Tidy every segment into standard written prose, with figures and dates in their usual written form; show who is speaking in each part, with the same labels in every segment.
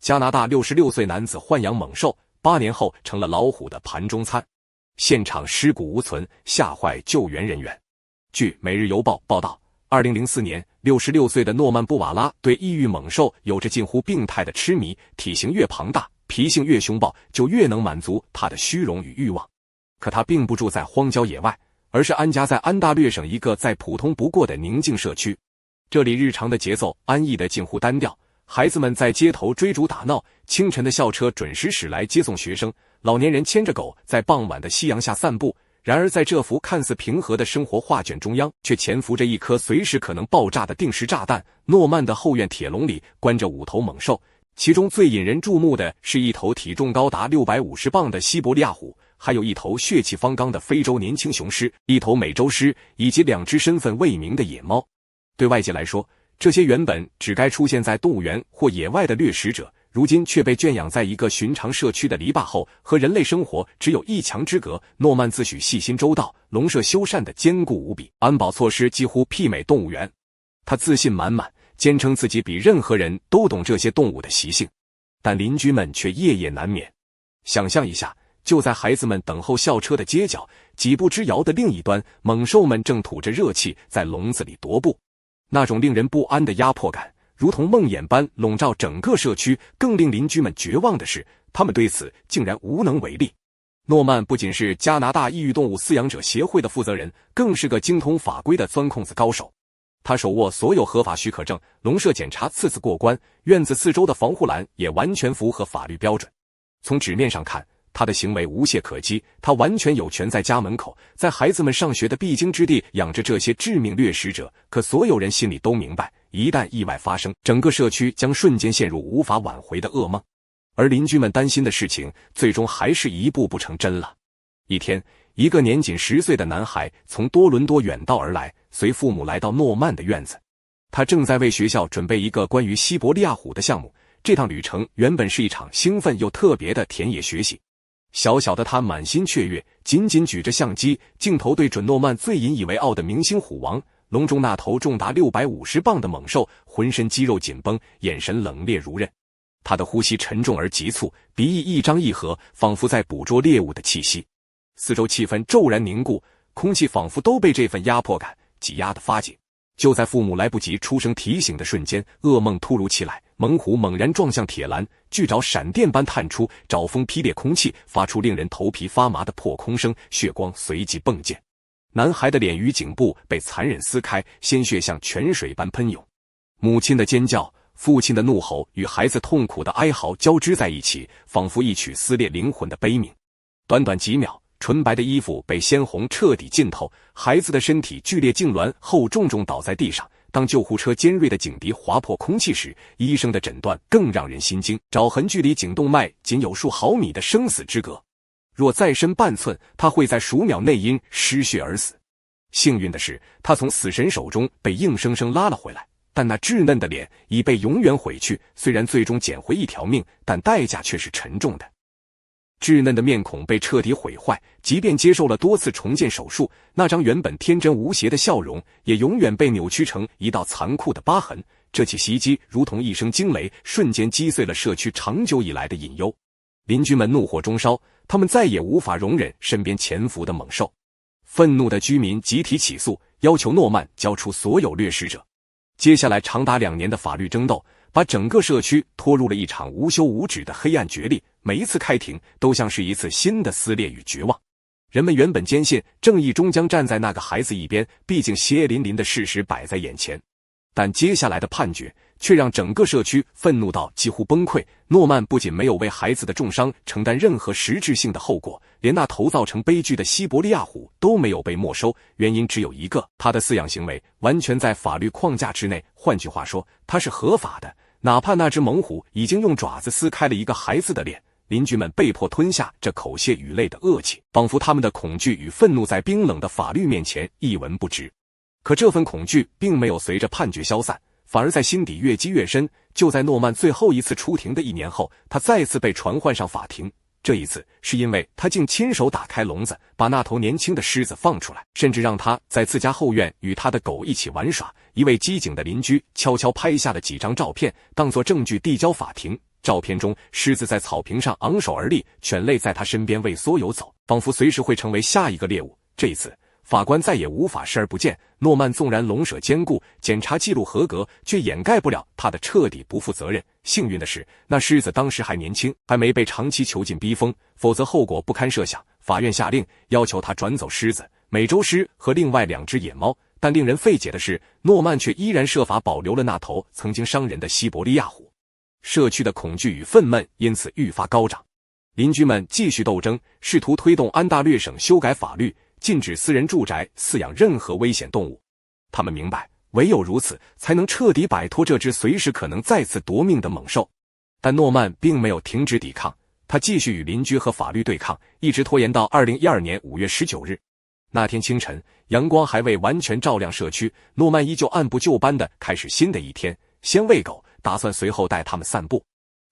Speaker 1: 加拿大66岁男子豢养猛兽，8年后成了老虎的盘中餐，现场尸骨无存，吓坏救援人员。据《每日邮报》报道，2004年，66岁的诺曼布瓦拉对异域猛兽有着近乎病态的痴迷，体型越庞大，脾性越凶暴，就越能满足他的虚荣与欲望。可他并不住在荒郊野外，而是安家在安大略省一个再普通不过的宁静社区。这里日常的节奏安逸的近乎单调，孩子们在街头追逐打闹，清晨的校车准时驶来接送学生，老年人牵着狗在傍晚的夕阳下散步。然而在这幅看似平和的生活画卷中央，却潜伏着一颗随时可能爆炸的定时炸弹。诺曼的后院铁笼里关着5头猛兽，其中最引人注目的是一头体重高达650磅的西伯利亚虎，还有一头血气方刚的非洲年轻雄狮，一头美洲狮，以及2只身份未明的野猫。对外界来说，这些原本只该出现在动物园或野外的掠食者，如今却被圈养在一个寻常社区的篱笆后，和人类生活只有1墙之隔。诺曼自诩细心周到，笼舍修缮的坚固无比，安保措施几乎媲美动物园。他自信满满，坚称自己比任何人都懂这些动物的习性，但邻居们却夜夜难眠。想象一下，就在孩子们等候校车的街角，几步之遥的另一端，猛兽们正吐着热气在笼子里踱步，那种令人不安的压迫感如同梦魇般笼罩整个社区。更令邻居们绝望的是，他们对此竟然无能为力。诺曼不仅是加拿大异域动物饲养者协会的负责人，更是个精通法规的钻空子高手。他手握所有合法许可证，笼舍检查次次过关，院子四周的防护栏也完全符合法律标准。从纸面上看，他的行为无懈可击，他完全有权在家门口，在孩子们上学的必经之地养着这些致命掠食者。可所有人心里都明白，一旦意外发生，整个社区将瞬间陷入无法挽回的噩梦。而邻居们担心的事情，最终还是一步步成真了。一天，一个年仅10岁的男孩从多伦多远道而来，随父母来到诺曼的院子。他正在为学校准备一个关于西伯利亚虎的项目。这趟旅程原本是一场兴奋又特别的田野学习。小小的他满心雀跃，紧紧举着相机，镜头对准诺曼最引以为傲的明星虎王。笼中那头重达650磅的猛兽，浑身肌肉紧绷，眼神冷冽如刃。他的呼吸沉重而急促，鼻翼一张一合，仿佛在捕捉猎物的气息。四周气氛骤然凝固，空气仿佛都被这份压迫感挤压得发紧。就在父母来不及出声提醒的瞬间，噩梦突如其来，猛虎猛然撞向铁栏，巨爪闪电般探出，爪锋劈裂空气，发出令人头皮发麻的破空声，血光随即迸溅。男孩的脸与颈部被残忍撕开，鲜血像泉水般喷涌。母亲的尖叫，父亲的怒吼与孩子痛苦的哀嚎交织在一起，仿佛一曲撕裂灵魂的悲鸣。短短几秒，纯白的衣服被鲜红彻底浸透，孩子的身体剧烈痉挛后重重倒在地上。当救护车尖锐的警笛划破空气时，医生的诊断更让人心惊，爪痕距离颈动脉仅有数毫米的生死之隔，若再深半寸，他会在数秒内因失血而死。幸运的是，他从死神手中被硬生生拉了回来，但那稚嫩的脸已被永远毁去。虽然最终捡回一条命，但代价却是沉重的。稚嫩的面孔被彻底毁坏，即便接受了多次重建手术，那张原本天真无邪的笑容也永远被扭曲成一道残酷的疤痕。这起袭击如同一声惊雷，瞬间击碎了社区长久以来的隐忧。邻居们怒火中烧，他们再也无法容忍身边潜伏的猛兽。愤怒的居民集体起诉，要求诺曼交出所有掠食者。接下来长达2年的法律争斗，把整个社区拖入了一场无休无止的黑暗角力。每一次开庭都像是一次新的撕裂与绝望。人们原本坚信正义终将站在那个孩子一边，毕竟血淋淋的事实摆在眼前。但接下来的判决却让整个社区愤怒到几乎崩溃。诺曼不仅没有为孩子的重伤承担任何实质性的后果，连那头造成悲剧的西伯利亚虎都没有被没收。原因只有一个，他的饲养行为完全在法律框架之内。换句话说，他是合法的，哪怕那只猛虎已经用爪子撕开了一个孩子的脸。邻居们被迫吞下这口血与泪的恶气，仿佛他们的恐惧与愤怒在冰冷的法律面前一文不值。可这份恐惧并没有随着判决消散，反而在心底越积越深。就在诺曼最后一次出庭的1年后，他再次被传唤上法庭。这一次是因为他竟亲手打开笼子，把那头年轻的狮子放出来，甚至让他在自家后院与他的狗一起玩耍。一位机警的邻居悄悄拍下了几张照片，当作证据递交法庭。照片中，狮子在草坪上昂首而立，犬类在他身边畏缩游走，仿佛随时会成为下一个猎物。这一次，法官再也无法视而不见。诺曼纵然龙舍坚固，检查记录合格，却掩盖不了他的彻底不负责任。幸运的是，那狮子当时还年轻，还没被长期囚禁逼疯，否则后果不堪设想。法院下令要求他转走狮子、美洲狮和另外2只野猫，但令人费解的是，诺曼却依然设法保留了那头曾经伤人的西伯利亚虎。社区的恐惧与愤懑因此愈发高涨，邻居们继续斗争，试图推动安大略省修改法律，禁止私人住宅饲养任何危险动物。他们明白，唯有如此，才能彻底摆脱这只随时可能再次夺命的猛兽。但诺曼并没有停止抵抗，他继续与邻居和法律对抗，一直拖延到2012年5月19日。那天清晨，阳光还未完全照亮社区，诺曼依旧按部就班地开始新的一天，先喂狗，打算随后带他们散步。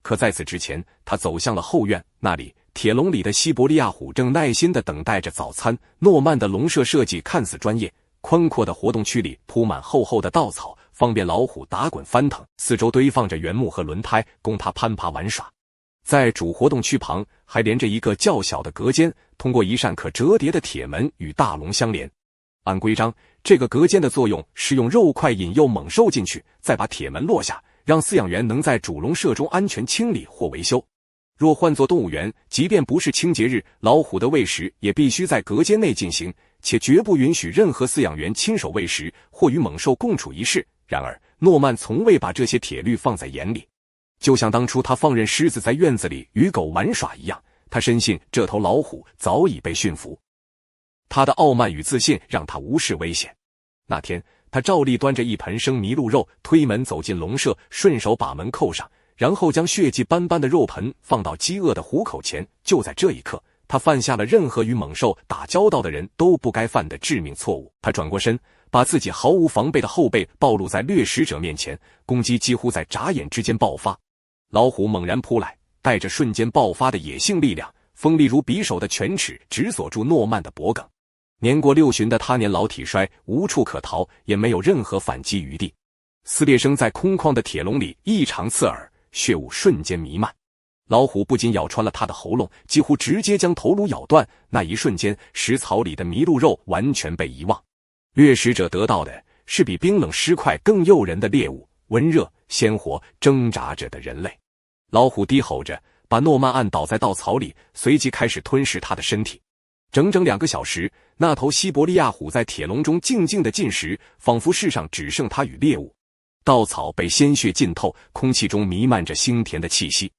Speaker 1: 可在此之前，他走向了后院，那里铁笼里的西伯利亚虎正耐心地等待着早餐。诺曼的笼舍设计看似专业，宽阔的活动区里铺满厚厚的稻草，方便老虎打滚翻腾，四周堆放着原木和轮胎，供它攀爬玩耍。在主活动区旁还连着一个较小的隔间，通过一扇可折叠的铁门与大笼相连。按规章，这个隔间的作用是用肉块引诱猛兽进去，再把铁门落下，让饲养员能在主笼舍中安全清理或维修。若换作动物园，即便不是清节日，老虎的喂食也必须在隔间内进行，且绝不允许任何饲养员亲手喂食或与猛兽共处一室。然而，诺曼从未把这些铁律放在眼里，就像当初他放任狮子在院子里与狗玩耍一样，他深信这头老虎早已被驯服。他的傲慢与自信让他无视危险。那天，他照例端着一盆生麋鹿肉，推门走进笼舍，顺手把门扣上，然后将血迹斑斑的肉盆放到饥饿的虎口前。就在这一刻，他犯下了任何与猛兽打交道的人都不该犯的致命错误。他转过身，把自己毫无防备的后背暴露在掠食者面前，攻击几乎在眨眼之间爆发。老虎猛然扑来，带着瞬间爆发的野性力量，锋利如匕首的犬齿直锁住诺曼的脖颈。年过六旬的他年老体衰，无处可逃，也没有任何反击余地。撕裂声在空旷的铁笼里异常刺耳，血雾瞬间弥漫。老虎不仅咬穿了他的喉咙，几乎直接将头颅咬断。那一瞬间，食槽里的麋鹿肉完全被遗忘。掠食者得到的是比冰冷尸块更诱人的猎物，温热、鲜活、挣扎着的人类。老虎低吼着，把诺曼按倒在稻草里，随即开始吞噬他的身体。整整2个小时，那头西伯利亚虎在铁笼中静静地进食，仿佛世上只剩它与猎物。稻草被鲜血浸透，空气中弥漫着腥甜的气息。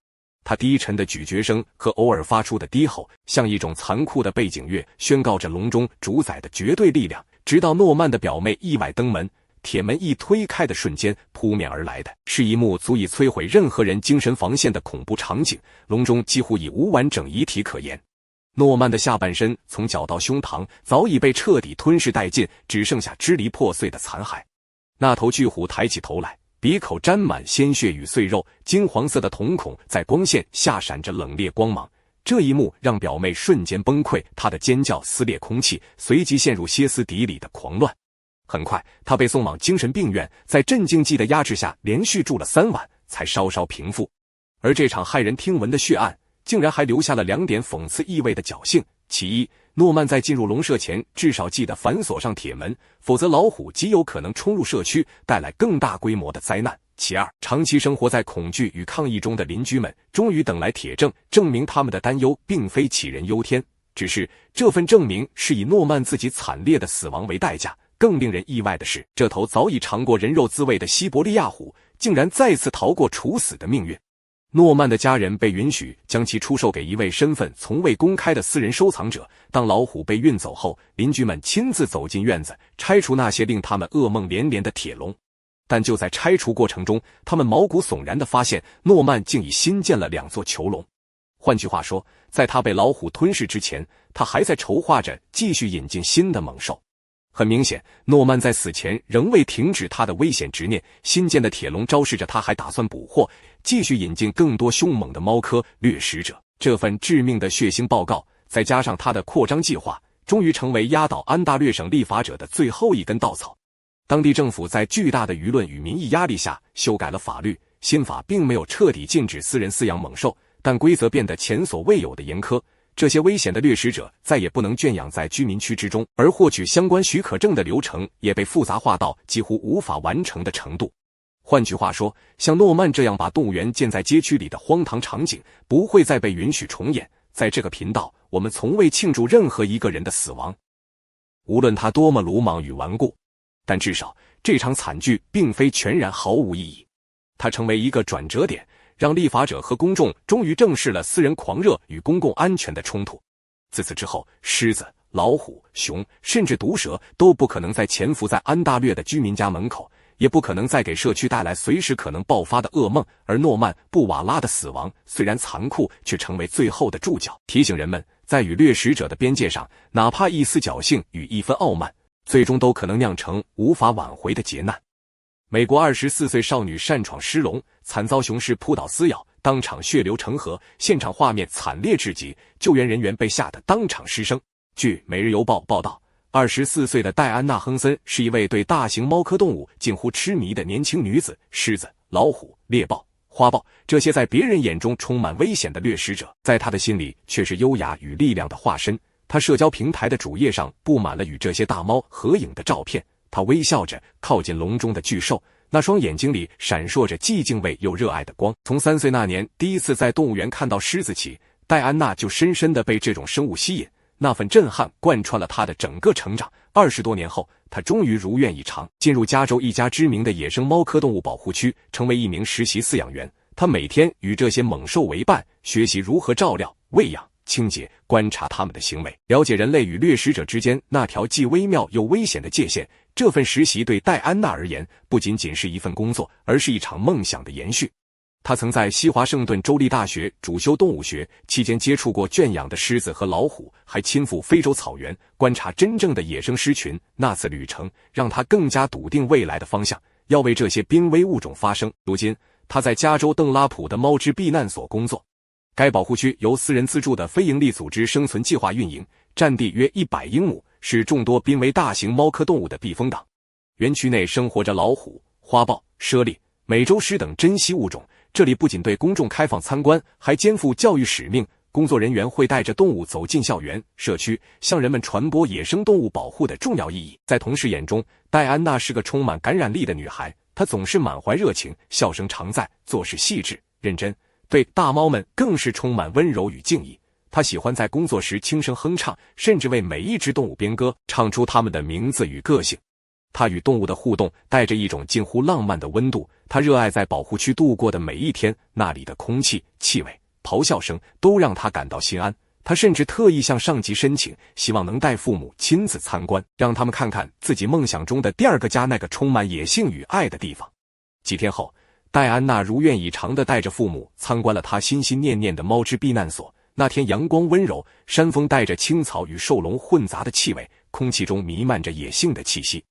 Speaker 1: 它低沉的咀嚼声和偶尔发出的低吼，像一种残酷的背景乐，宣告着笼中主宰的绝对力量。直到诺曼的表妹意外登门，铁门一推开的瞬间，扑面而来的是一幕足以摧毁任何人精神防线的恐怖场景。笼中几乎已无完整遗体可言。诺曼的下半身从脚到胸膛早已被彻底吞噬殆尽，只剩下支离破碎的残骸。那头巨虎抬起头来，鼻口沾满鲜血与碎肉，金黄色的瞳孔在光线下闪着冷冽光芒。这一幕让表妹瞬间崩溃，她的尖叫撕裂空气，随即陷入歇斯底里的狂乱。很快，她被送往精神病院，在镇静剂的压制下连续住了3晚，才稍稍平复。而这场骇人听闻的血案竟然还留下了2点讽刺意味的侥幸。其一，诺曼在进入笼舍前至少记得反锁上铁门，否则老虎极有可能冲入社区，带来更大规模的灾难。其二，长期生活在恐惧与抗议中的邻居们终于等来铁证，证明他们的担忧并非杞人忧天，只是这份证明是以诺曼自己惨烈的死亡为代价。更令人意外的是，这头早已尝过人肉滋味的西伯利亚虎竟然再次逃过处死的命运。诺曼的家人被允许将其出售给一位身份从未公开的私人收藏者。当老虎被运走后，邻居们亲自走进院子，拆除那些令他们噩梦连连的铁笼。但就在拆除过程中，他们毛骨悚然地发现，诺曼竟已新建了2座囚笼。换句话说，在他被老虎吞噬之前，他还在筹划着继续引进新的猛兽。很明显，诺曼在死前仍未停止他的危险执念，新建的铁笼昭示着他还打算捕获，继续引进更多凶猛的猫科掠食者。这份致命的血腥报告，再加上他的扩张计划，终于成为压倒安大略省立法者的最后一根稻草。当地政府在巨大的舆论与民意压力下修改了法律，新法并没有彻底禁止私人饲养猛兽，但规则变得前所未有的严苛。这些危险的掠食者再也不能圈养在居民区之中，而获取相关许可证的流程也被复杂化到几乎无法完成的程度。换句话说，像诺曼这样把动物园建在街区里的荒唐场景不会再被允许重演。在这个频道，我们从未庆祝任何一个人的死亡，无论他多么鲁莽与顽固，但至少这场惨剧并非全然毫无意义。它成为一个转折点，让立法者和公众终于正视了私人狂热与公共安全的冲突。自此之后，狮子、老虎、熊，甚至毒蛇都不可能再潜伏在安大略的居民家门口，也不可能再给社区带来随时可能爆发的噩梦。而诺曼·布瓦拉的死亡虽然残酷，却成为最后的注脚，提醒人们，在与掠食者的边界上，哪怕一丝侥幸与一分傲慢，最终都可能酿成无法挽回的劫难。美国24岁少女擅闯狮笼，惨遭雄狮扑倒撕咬，当场血流成河，现场画面惨烈至极，救援人员被吓得当场失声。据《每日邮报》报道，24岁的戴安娜·亨森是一位对大型猫科动物近乎痴迷的年轻女子。狮子、老虎、猎豹、花豹，这些在别人眼中充满危险的掠食者，在她的心里却是优雅与力量的化身。她社交平台的主页上布满了与这些大猫合影的照片。她微笑着靠近笼中的巨兽，那双眼睛里闪烁着既敬畏又热爱的光。从3岁那年第一次在动物园看到狮子起，戴安娜就深深地被这种生物吸引，那份震撼贯穿了她的整个成长。20多年后，她终于如愿以偿，进入加州一家知名的野生猫科动物保护区，成为一名实习饲养员。她每天与这些猛兽为伴，学习如何照料、喂养、清洁，观察它们的行为，了解人类与掠食者之间那条既微妙又危险的界限。这份实习对戴安娜而言，不仅仅是一份工作，而是一场梦想的延续。她曾在西华盛顿州立大学主修动物学，期间接触过圈养的狮子和老虎，还亲赴非洲草原，观察真正的野生狮群。那次旅程让她更加笃定未来的方向，要为这些濒危物种发声。如今，她在加州邓拉普的猫只避难所工作。该保护区由私人资助的非营利组织生存计划运营，占地约100英亩，是众多濒危大型猫科动物的避风港。园区内生活着老虎、花豹、猞猁、美洲狮等珍稀物种。这里不仅对公众开放参观，还肩负教育使命。工作人员会带着动物走进校园、社区，向人们传播野生动物保护的重要意义。在同事眼中，戴安娜是个充满感染力的女孩，她总是满怀热情，笑声常在，做事细致认真，对大猫们更是充满温柔与敬意。她喜欢在工作时轻声哼唱，甚至为每一只动物编歌，唱出它们的名字与个性。他与动物的互动带着一种近乎浪漫的温度，他热爱在保护区度过的每一天，那里的空气、气味、咆哮声都让他感到心安。他甚至特意向上级申请，希望能带父母亲自参观，让他们看看自己梦想中的第二个家，那个充满野性与爱的地方。几天后，戴安娜如愿以偿地带着父母参观了她心心念念的猫只避难所。那天阳光温柔，山风带着青草与兽笼混杂的气味，空气中弥漫着野性的气息。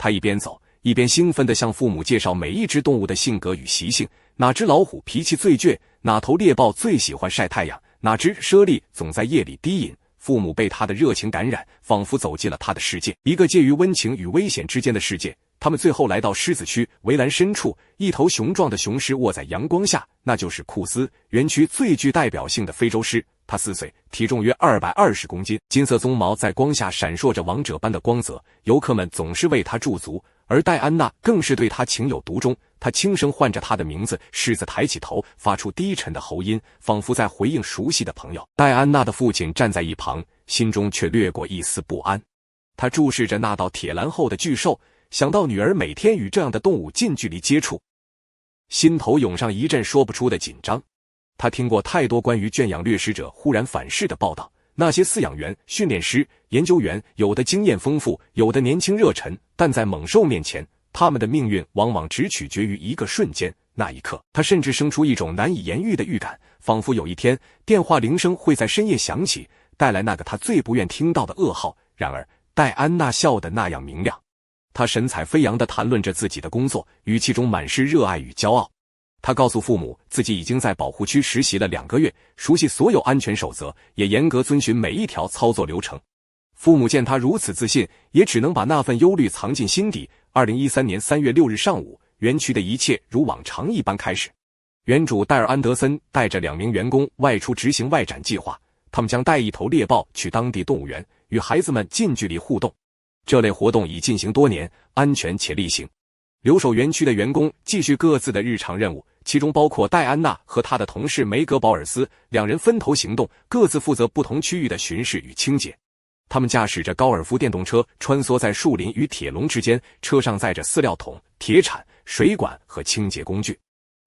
Speaker 1: 他一边走一边兴奋地向父母介绍每一只动物的性格与习性，哪只老虎脾气最倔，哪头猎豹最喜欢晒太阳，哪只猞猁总在夜里低吟。父母被他的热情感染，仿佛走进了他的世界，一个介于温情与危险之间的世界。他们最后来到狮子区围栏深处，一头雄壮的雄狮卧在阳光下，那就是库斯，园区最具代表性的非洲狮。它4岁，体重约220公斤，金色鬃毛在光下闪烁着王者般的光泽，游客们总是为它驻足，而戴安娜更是对它情有独钟。她轻声唤着它的名字，狮子抬起头，发出低沉的喉音，仿佛在回应熟悉的朋友。戴安娜的父亲站在一旁，心中却掠过一丝不安。他注视着那道铁栏后的巨兽，想到女儿每天与这样的动物近距离接触，心头涌上一阵说不出的紧张。他听过太多关于圈养掠食者忽然反噬的报道，那些饲养员、训练师、研究员，有的经验丰富，有的年轻热忱，但在猛兽面前，他们的命运往往只取决于一个瞬间。那一刻，他甚至生出一种难以言喻的预感，仿佛有一天电话铃声会在深夜响起，带来那个他最不愿听到的噩耗。然而戴安娜笑得那样明亮，她神采飞扬地谈论着自己的工作，语气中满是热爱与骄傲。他告诉父母，自己已经在保护区实习了2个月，熟悉所有安全守则，也严格遵循每一条操作流程。父母见他如此自信，也只能把那份忧虑藏进心底。2013年3月6日上午，园区的一切如往常一般开始。原主戴尔·安德森带着2名员工外出执行外展计划，他们将带一头猎豹去当地动物园，与孩子们近距离互动。这类活动已进行多年，安全且例行。留守园区的员工继续各自的日常任务，其中包括戴安娜和她的同事梅格·保尔斯，两人分头行动，各自负责不同区域的巡视与清洁。他们驾驶着高尔夫电动车穿梭在树林与铁笼之间，车上载着饲料桶、铁铲、水管和清洁工具。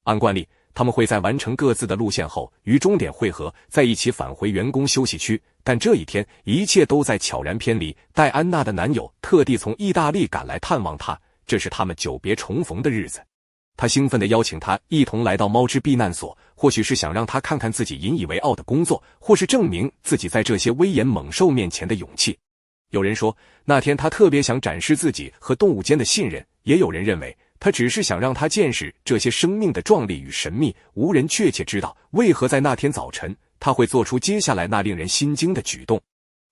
Speaker 1: 按惯例，他们会在完成各自的路线后于终点汇合，在一起返回员工休息区。但这一天，一切都在悄然偏离。戴安娜的男友特地从意大利赶来探望她，这是他们久别重逢的日子。他兴奋地邀请她一同来到猫之避难所，或许是想让她看看自己引以为傲的工作，或是证明自己在这些威严猛兽面前的勇气。有人说，那天他特别想展示自己和动物间的信任，也有人认为他只是想让他见识这些生命的壮丽与神秘。无人确切知道为何在那天早晨他会做出接下来那令人心惊的举动。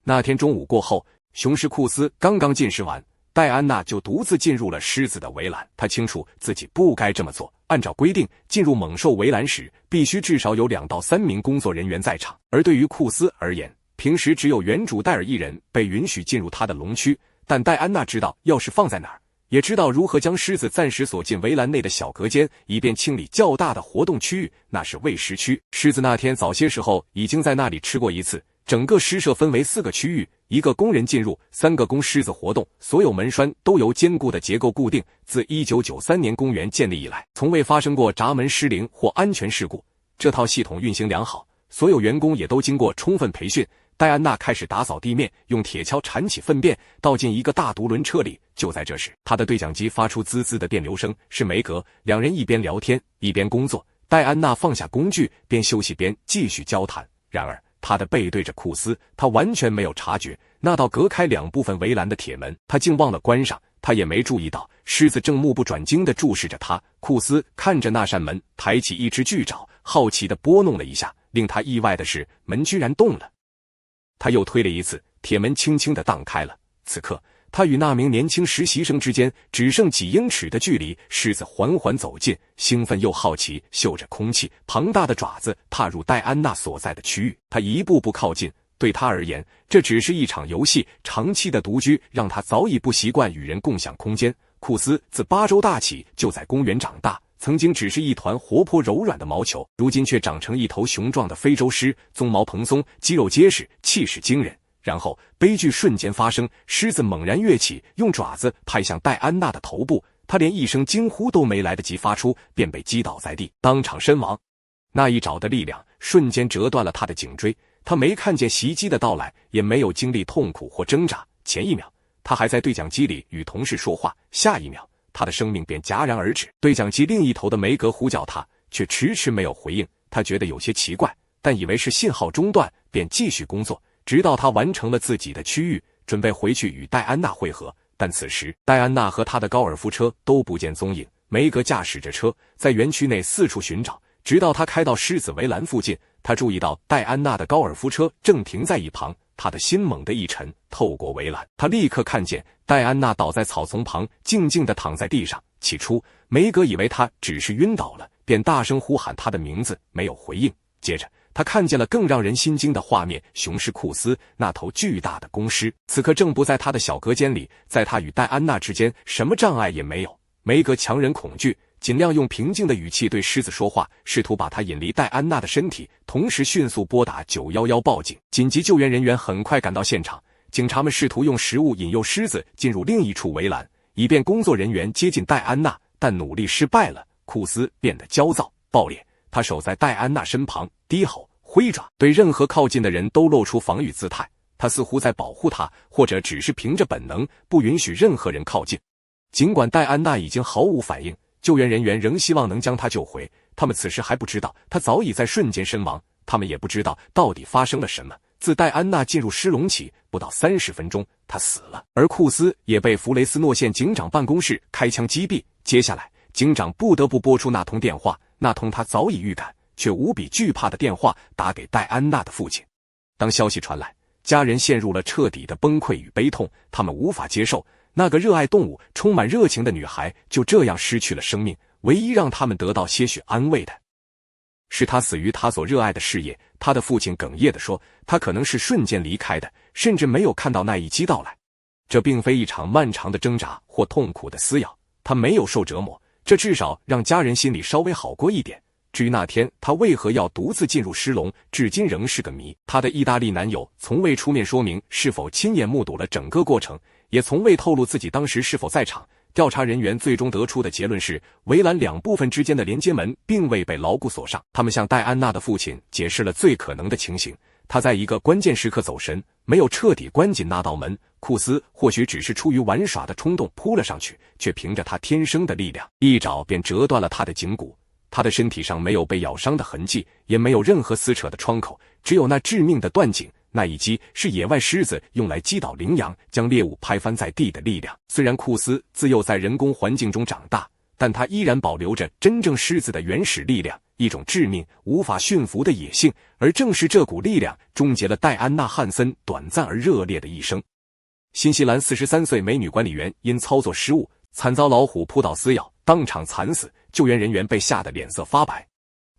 Speaker 1: 那天中午过后，雄狮库斯刚刚进食完，戴安娜就独自进入了狮子的围栏。她清楚自己不该这么做。按照规定，进入猛兽围栏时必须至少有2到3名工作人员在场，而对于库斯而言，平时只有原主戴尔一人被允许进入他的笼区。但戴安娜知道钥匙放在哪儿，也知道如何将狮子暂时锁进围栏内的小隔间，以便清理较大的活动区域，那是喂食区。狮子那天早些时候已经在那里吃过一次。整个狮舍分为4个区域，1个供人进入，3个供狮子活动，所有门栓都由坚固的结构固定。自1993年公园建立以来，从未发生过闸门失灵或安全事故。这套系统运行良好，所有员工也都经过充分培训。戴安娜开始打扫地面，用铁锹铲起粪便，倒进一个大独轮车里。就在这时，她的对讲机发出滋滋的电流声，是梅格。两人一边聊天一边工作，戴安娜放下工具，边休息边继续交谈。然而她的背对着库斯，她完全没有察觉那道隔开2部分围栏的铁门，她竟忘了关上。她也没注意到狮子正目不转睛地注视着她。库斯看着那扇门，抬起一只巨爪，好奇地拨弄了一下。令他意外的是，门居然动了。他又推了一次，铁门轻轻地荡开了。此刻，他与那名年轻实习生之间只剩几英尺的距离。狮子缓缓走近，兴奋又好奇，嗅着空气，庞大的爪子踏入戴安娜所在的区域。他一步步靠近，对他而言，这只是一场游戏。长期的独居让他早已不习惯与人共享空间。库斯自8周大起就在公园长大，曾经只是一团活泼柔软的毛球，如今却长成一头雄壮的非洲狮，鬃毛蓬松，肌肉结实，气势惊人。然后悲剧瞬间发生，狮子猛然跃起，用爪子拍向戴安娜的头部，她连一声惊呼都没来得及发出，便被击倒在地，当场身亡。那一爪的力量瞬间折断了她的颈椎，她没看见袭击的到来，也没有经历痛苦或挣扎。前一秒，她还在对讲机里与同事说话，下一秒他的生命便戛然而止。对讲机另一头的梅格呼叫他，却迟迟没有回应。他觉得有些奇怪，但以为是信号中断，便继续工作，直到他完成了自己的区域，准备回去与戴安娜会合。但此时，戴安娜和他的高尔夫车都不见踪影。梅格驾驶着车在园区内四处寻找，直到他开到狮子围栏附近，他注意到戴安娜的高尔夫车正停在一旁。他的心猛地一沉，透过围栏，他立刻看见戴安娜倒在草丛旁，静静地躺在地上。起初，梅格以为她只是晕倒了，便大声呼喊她的名字，没有回应。接着，他看见了更让人心惊的画面：雄狮库斯，那头巨大的公狮，此刻正不在他的小隔间里，在他与戴安娜之间，什么障碍也没有。梅格强忍恐惧，尽量用平静的语气对狮子说话，试图把它引离戴安娜的身体，同时迅速拨打911报警。紧急救援人员很快赶到现场，警察们试图用食物引诱狮子进入另一处围栏，以便工作人员接近戴安娜，但努力失败了。库斯变得焦躁暴烈，他守在戴安娜身旁，低吼挥爪，对任何靠近的人都露出防御姿态。他似乎在保护她，或者只是凭着本能不允许任何人靠近。尽管戴安娜已经毫无反应，救援人员仍希望能将她救回。他们此时还不知道她早已在瞬间身亡，他们也不知道到底发生了什么。自戴安娜进入狮笼起，不到30分钟，她死了，而库斯也被弗雷斯诺县警长办公室开枪击毙。接下来，警长不得不拨出那通电话，那通他早已预感却无比惧怕的电话，打给戴安娜的父亲。当消息传来，家人陷入了彻底的崩溃与悲痛，他们无法接受那个热爱动物、充满热情的女孩就这样失去了生命，唯一让他们得到些许安慰的是他死于他所热爱的事业。他的父亲哽咽地说，他可能是瞬间离开的，甚至没有看到那一击到来。这并非一场漫长的挣扎或痛苦的撕咬，他没有受折磨，这至少让家人心里稍微好过一点。至于那天他为何要独自进入狮笼，至今仍是个谜。他的意大利男友从未出面说明是否亲眼目睹了整个过程，也从未透露自己当时是否在场。调查人员最终得出的结论是，围栏两部分之间的连接门并未被牢固锁上。他们向戴安娜的父亲解释了最可能的情形：他在一个关键时刻走神，没有彻底关紧那道门。库斯或许只是出于玩耍的冲动扑了上去，却凭着他天生的力量，一爪便折断了他的颈骨。他的身体上没有被咬伤的痕迹，也没有任何撕扯的创口，只有那致命的断颈。那一击是野外狮子用来击倒羚羊，将猎物拍翻在地的力量。虽然库斯自幼在人工环境中长大，但他依然保留着真正狮子的原始力量，一种致命、无法驯服的野性。而正是这股力量终结了戴安娜·汉森短暂而热烈的一生。新西兰43岁美女管理员因操作失误，惨遭老虎扑倒撕咬，当场惨死，救援人员被吓得脸色发白。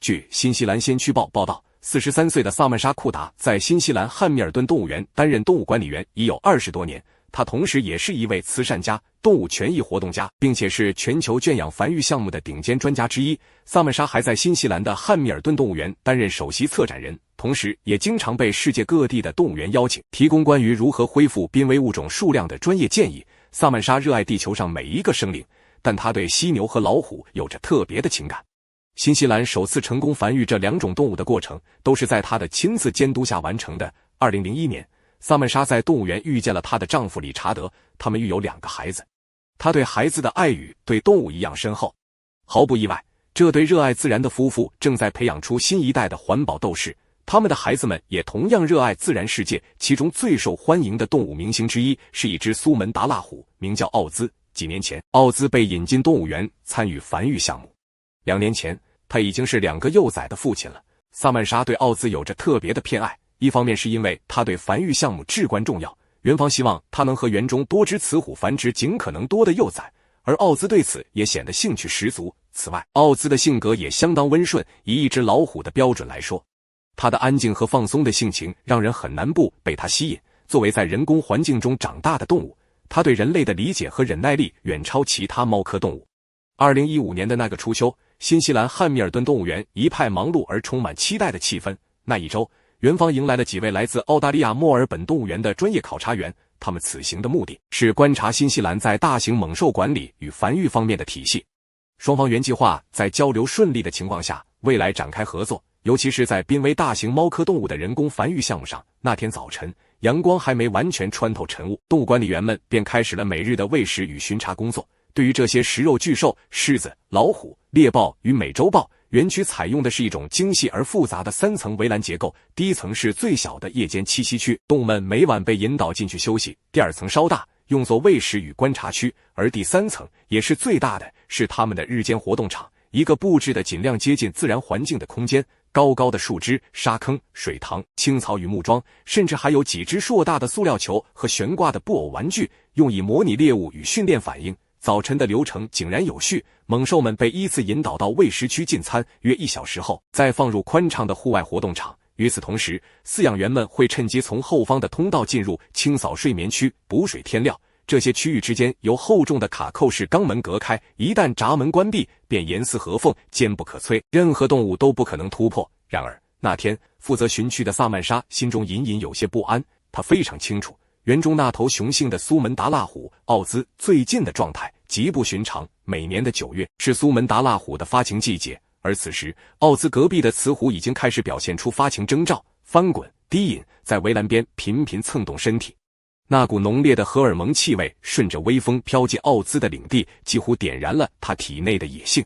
Speaker 1: 据新西兰先驱报报道，43岁的萨曼莎·库达在新西兰汉密尔顿动物园担任动物管理员已有20多年，他同时也是一位慈善家、动物权益活动家，并且是全球圈养繁育项目的顶尖专家之一。萨曼莎还在新西兰的汉密尔顿动物园担任首席策展人，同时也经常被世界各地的动物园邀请，提供关于如何恢复濒危物种数量的专业建议。萨曼莎热爱地球上每一个生灵，但他对犀牛和老虎有着特别的情感。新西兰首次成功繁育这两种动物的过程，都是在她的亲自监督下完成的。2001年，萨曼莎在动物园遇见了她的丈夫理查德，他们育有2个孩子。她对孩子的爱与对动物一样深厚。毫不意外，这对热爱自然的夫妇正在培养出新一代的环保斗士，他们的孩子们也同样热爱自然世界。其中最受欢迎的动物明星之一是一只苏门答腊虎，名叫奥兹。几年前，奥兹被引进动物园参与繁育项目。2年前，他已经是2个幼崽的父亲了。萨曼莎对奥兹有着特别的偏爱，一方面是因为他对繁育项目至关重要，园方希望他能和园中多只雌虎繁殖尽可能多的幼崽，而奥兹对此也显得兴趣十足。此外，奥兹的性格也相当温顺，以一只老虎的标准来说，他的安静和放松的性情让人很难不被他吸引。作为在人工环境中长大的动物，他对人类的理解和忍耐力远超其他猫科动物。2015年的那个初秋，新西兰汉密尔顿动物园一派忙碌而充满期待的气氛。那一周，园方迎来了几位来自澳大利亚墨尔本动物园的专业考察员，他们此行的目的是观察新西兰在大型猛兽管理与繁育方面的体系。双方原计划在交流顺利的情况下，未来展开合作，尤其是在濒危大型猫科动物的人工繁育项目上。那天早晨，阳光还没完全穿透晨雾，动物管理员们便开始了每日的喂食与巡查工作。对于这些食肉巨兽，狮子、老虎、猎豹与美洲豹，园区采用的是一种精细而复杂的3层围栏结构。第一层是最小的夜间栖息区，动物们每晚被引导进去休息。第2层稍大，用作喂食与观察区，而第3层也是最大的，是他们的日间活动场，一个布置的尽量接近自然环境的空间。高高的树枝、沙坑、水塘、青草与木桩，甚至还有几只硕大的塑料球和悬挂的布偶玩具，用以模拟猎物与训练反应。早晨的流程井然有序，猛兽们被依次引导到喂食区进餐，约1小时后再放入宽敞的户外活动场。与此同时，饲养员们会趁机从后方的通道进入，清扫睡眠区、补水添料。这些区域之间由厚重的卡扣式钢门隔开，一旦闸门关闭，便严丝合缝，坚不可摧，任何动物都不可能突破。然而那天负责巡区的萨曼莎心中隐隐有些不安，她非常清楚园中那头雄性的苏门答腊虎奥兹最近的状态极不寻常。每年的9月是苏门答腊虎的发情季节，而此时奥兹隔壁的雌虎已经开始表现出发情征兆，翻滚、低饮，在围栏边频频蹭动身体。那股浓烈的荷尔蒙气味顺着微风飘进奥兹的领地，几乎点燃了他体内的野性。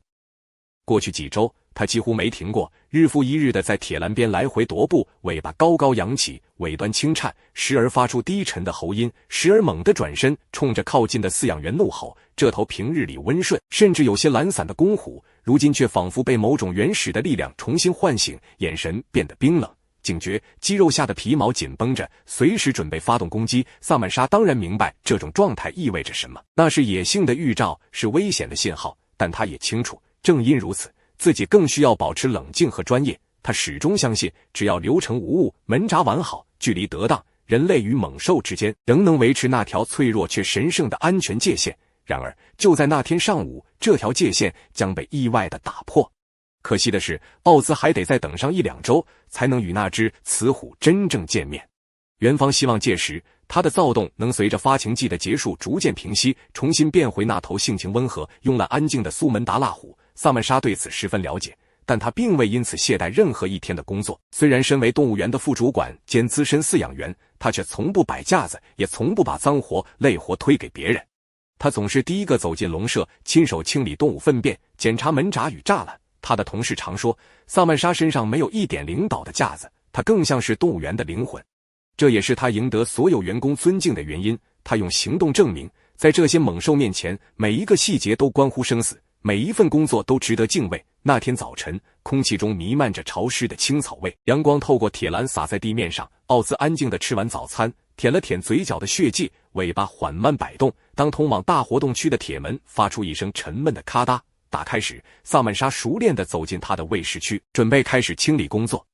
Speaker 1: 过去几周，他几乎没停过，日复一日地在铁栏边来回踱步，尾巴高高扬起，尾端轻颤，时而发出低沉的喉音，时而猛地转身，冲着靠近的饲养员怒吼。这头平日里温顺，甚至有些懒散的公虎，如今却仿佛被某种原始的力量重新唤醒，眼神变得冰冷警觉，肌肉下的皮毛紧绷着，随时准备发动攻击。萨曼莎当然明白这种状态意味着什么，那是野性的预兆，是危险的信号，但他也清楚，正因如此，自己更需要保持冷静和专业。他始终相信，只要流程无误，门闸完好，距离得当，人类与猛兽之间仍能维持那条脆弱却神圣的安全界限。然而，就在那天上午，这条界限将被意外地打破。可惜的是，奥兹还得再等上1-2周，才能与那只雌虎真正见面。元芳希望届时，他的躁动能随着发情季的结束逐渐平息，重新变回那头性情温和、慵懒安静的苏门答腊虎。萨曼莎对此十分了解，但他并未因此懈怠任何一天的工作。虽然身为动物园的副主管兼资深饲养员，他却从不摆架子，也从不把脏活累活推给别人。他总是第一个走进笼舍，亲手清理动物粪便，检查门闸与栅栏。他的同事常说，萨曼莎身上没有一点领导的架子，她更像是动物园的灵魂。这也是他赢得所有员工尊敬的原因。他用行动证明，在这些猛兽面前，每一个细节都关乎生死，每一份工作都值得敬畏。那天早晨，空气中弥漫着潮湿的青草味，阳光透过铁栏洒在地面上。奥兹安静地吃完早餐，舔了舔嘴角的血迹，尾巴缓慢摆动。当通往大活动区的铁门发出一声沉闷的咔嗒打开时，萨曼莎熟练地走进他的喂食区，准备开始清理工作。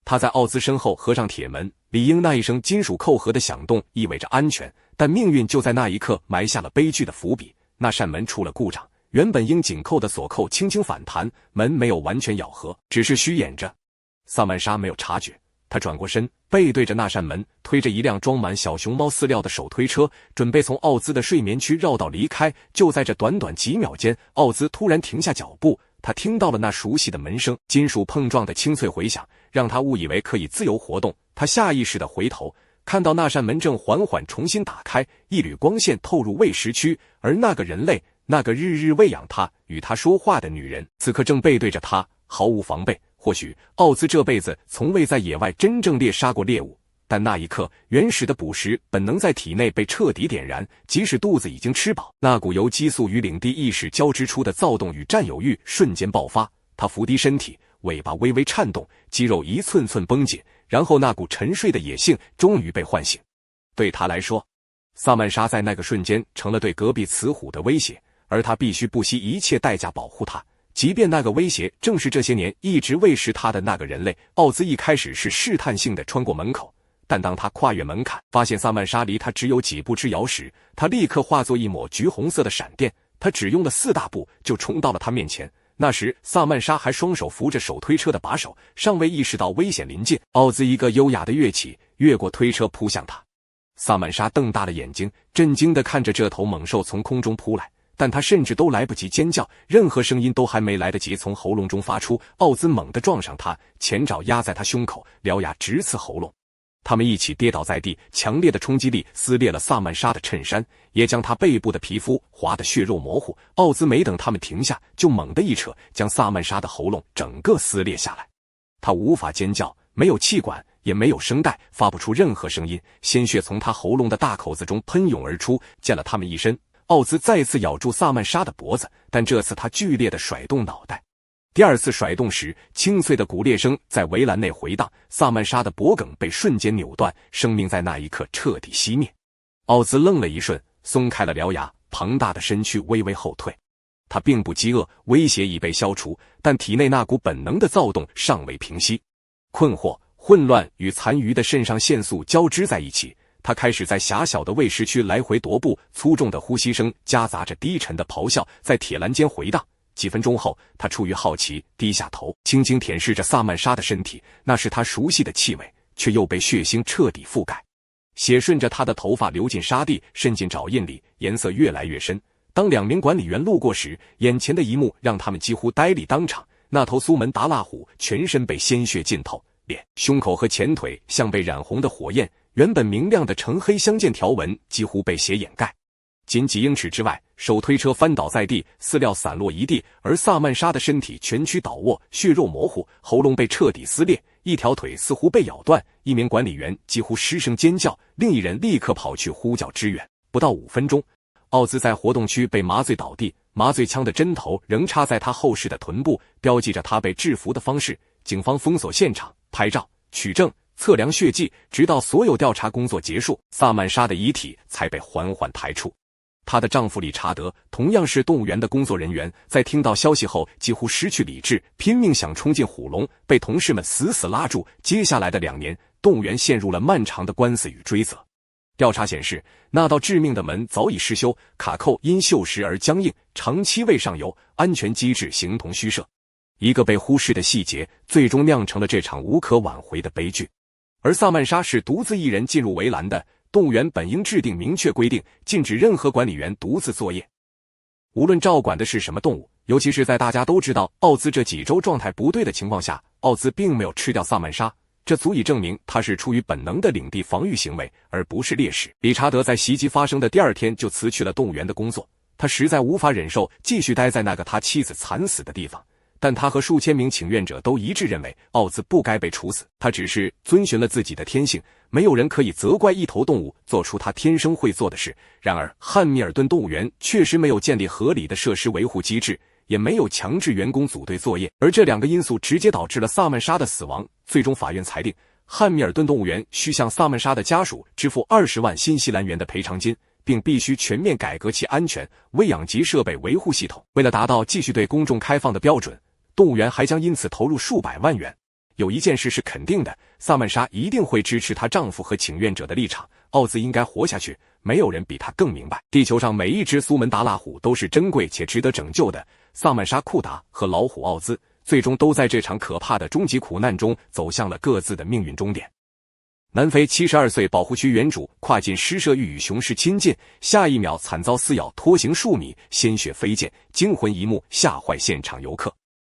Speaker 1: 他在奥兹身后合上铁门，理应那一声金属扣合的响动意味着安全，但命运就在那一刻埋下了悲剧的伏笔。那扇门出了故障，原本应紧扣的锁扣轻轻反弹，门没有完全咬合，只是虚掩着。萨曼莎没有察觉，他转过身，背对着那扇门，推着一辆装满小熊猫饲料的手推车，准备从奥兹的睡眠区绕道离开。就在这短短几秒间，奥兹突然停下脚步，他听到了那熟悉的门声，金属碰撞的清脆回响，让他误以为可以自由活动。他下意识地回头，看到那扇门正缓缓重新打开，一缕光线透入喂食区，而那个人类，那个日日喂养他、与他说话的女人，此刻正背对着他，毫无防备。或许奥兹这辈子从未在野外真正猎杀过猎物，但那一刻，原始的捕食本能在体内被彻底点燃，即使肚子已经吃饱，那股由激素与领地意识交织出的躁动与占有欲瞬间爆发。他伏低身体，尾巴微微颤动，肌肉一寸寸绷紧，然后那股沉睡的野性终于被唤醒。对他来说，萨曼莎在那个瞬间成了对隔壁雌虎的威胁，而他必须不惜一切代价保护她。即便那个威胁正是这些年一直喂食他的那个人类。奥兹一开始是试探性地穿过门口，但当他跨越门槛，发现萨曼莎离他只有几步之遥时，他立刻化作一抹橘红色的闪电。他只用了4大步就冲到了他面前。那时萨曼莎还双手扶着手推车的把手，尚未意识到危险临近。奥兹一个优雅的跃起，越过推车扑向他。萨曼莎瞪大了眼睛，震惊地看着这头猛兽从空中扑来，但他甚至都来不及尖叫，任何声音都还没来得及从喉咙中发出。奥兹猛地撞上他，前爪压在他胸口，獠牙直刺喉咙。他们一起跌倒在地，强烈的冲击力撕裂了萨曼莎的衬衫，也将她背部的皮肤划得血肉模糊。奥兹没等他们停下，就猛地一扯，将萨曼莎的喉咙整个撕裂下来。他无法尖叫，没有气管，也没有声带，发不出任何声音，鲜血从他喉咙的大口子中喷涌而出，溅了他们一身。奥兹再次咬住萨曼莎的脖子，但这次他剧烈地甩动脑袋。第二次甩动时，清脆的骨裂声在围栏内回荡，萨曼莎的脖颈被瞬间扭断，生命在那一刻彻底熄灭。奥兹愣了一瞬，松开了獠牙，庞大的身躯微微后退。他并不饥饿，威胁已被消除，但体内那股本能的躁动尚未平息。困惑、混乱与残余的肾上腺素交织在一起，他开始在狭小的喂食区来回踱步，粗重的呼吸声夹杂着低沉的咆哮在铁栏间回荡。几分钟后，他出于好奇低下头，轻轻舔舐着萨曼莎的身体，那是他熟悉的气味，却又被血腥彻底覆盖。血顺着他的头发流进沙地，渗进爪印里，颜色越来越深。当2名管理员路过时，眼前的一幕让他们几乎呆立当场。那头苏门答腊虎全身被鲜血浸透，脸、胸口和前腿像被染红的火焰，原本明亮的橙黑相间条纹几乎被血掩盖。仅几英尺之外，手推车翻倒在地，饲料散落一地，而萨曼莎的身体蜷曲倒卧，血肉模糊，喉咙被彻底撕裂，一条腿似乎被咬断。一名管理员几乎失声尖叫，另一人立刻跑去呼叫支援。不到5分钟，奥兹在活动区被麻醉倒地，麻醉枪的针头仍插在他后视的臀部，标记着他被制服的方式。警方封锁现场，拍照、取证、测量血迹，直到所有调查工作结束，萨曼莎的遗体才被缓缓抬出。她的丈夫理查德同样是动物园的工作人员，在听到消息后几乎失去理智，拼命想冲进虎笼，被同事们死死拉住。接下来的2年，动物园陷入了漫长的官司与追责。调查显示，那道致命的门早已失修，卡扣因锈蚀而僵硬，长期未上油，安全机制形同虚设。一个被忽视的细节，最终酿成了这场无可挽回的悲剧。而萨曼莎是独自一人进入围栏的，动物园本应制定明确规定，禁止任何管理员独自作业。无论照管的是什么动物，尤其是在大家都知道奥兹这几周状态不对的情况下，奥兹并没有吃掉萨曼莎，这足以证明他是出于本能的领地防御行为，而不是猎食。理查德在袭击发生的第2天就辞去了动物园的工作，他实在无法忍受继续待在那个他妻子惨死的地方。但他和数千名请愿者都一致认为奥兹不该被处死，他只是遵循了自己的天性，没有人可以责怪一头动物做出他天生会做的事。然而汉密尔顿动物园确实没有建立合理的设施维护机制，也没有强制员工组队作业，而这2个因素直接导致了萨曼莎的死亡。最终法院裁定，汉密尔顿动物园需向萨曼莎的家属支付20万新西兰元的赔偿金，并必须全面改革其安全、喂养及设备维护系统。为了达到继续对公众开放的标准，动物园还将因此投入数百万元。有一件事是肯定的，萨曼莎一定会支持她丈夫和请愿者的立场，奥兹应该活下去，没有人比他更明白。地球上每一只苏门答腊虎都是珍贵且值得拯救的，萨曼莎库达和老虎奥兹最终都在这场可怕的终极苦难中走向了各自的命运终点。南非72岁保护区原主跨进狮舍欲与雄狮亲近，下一秒惨遭撕咬，拖行数米，鲜血飞溅，惊魂一幕吓坏现场游客。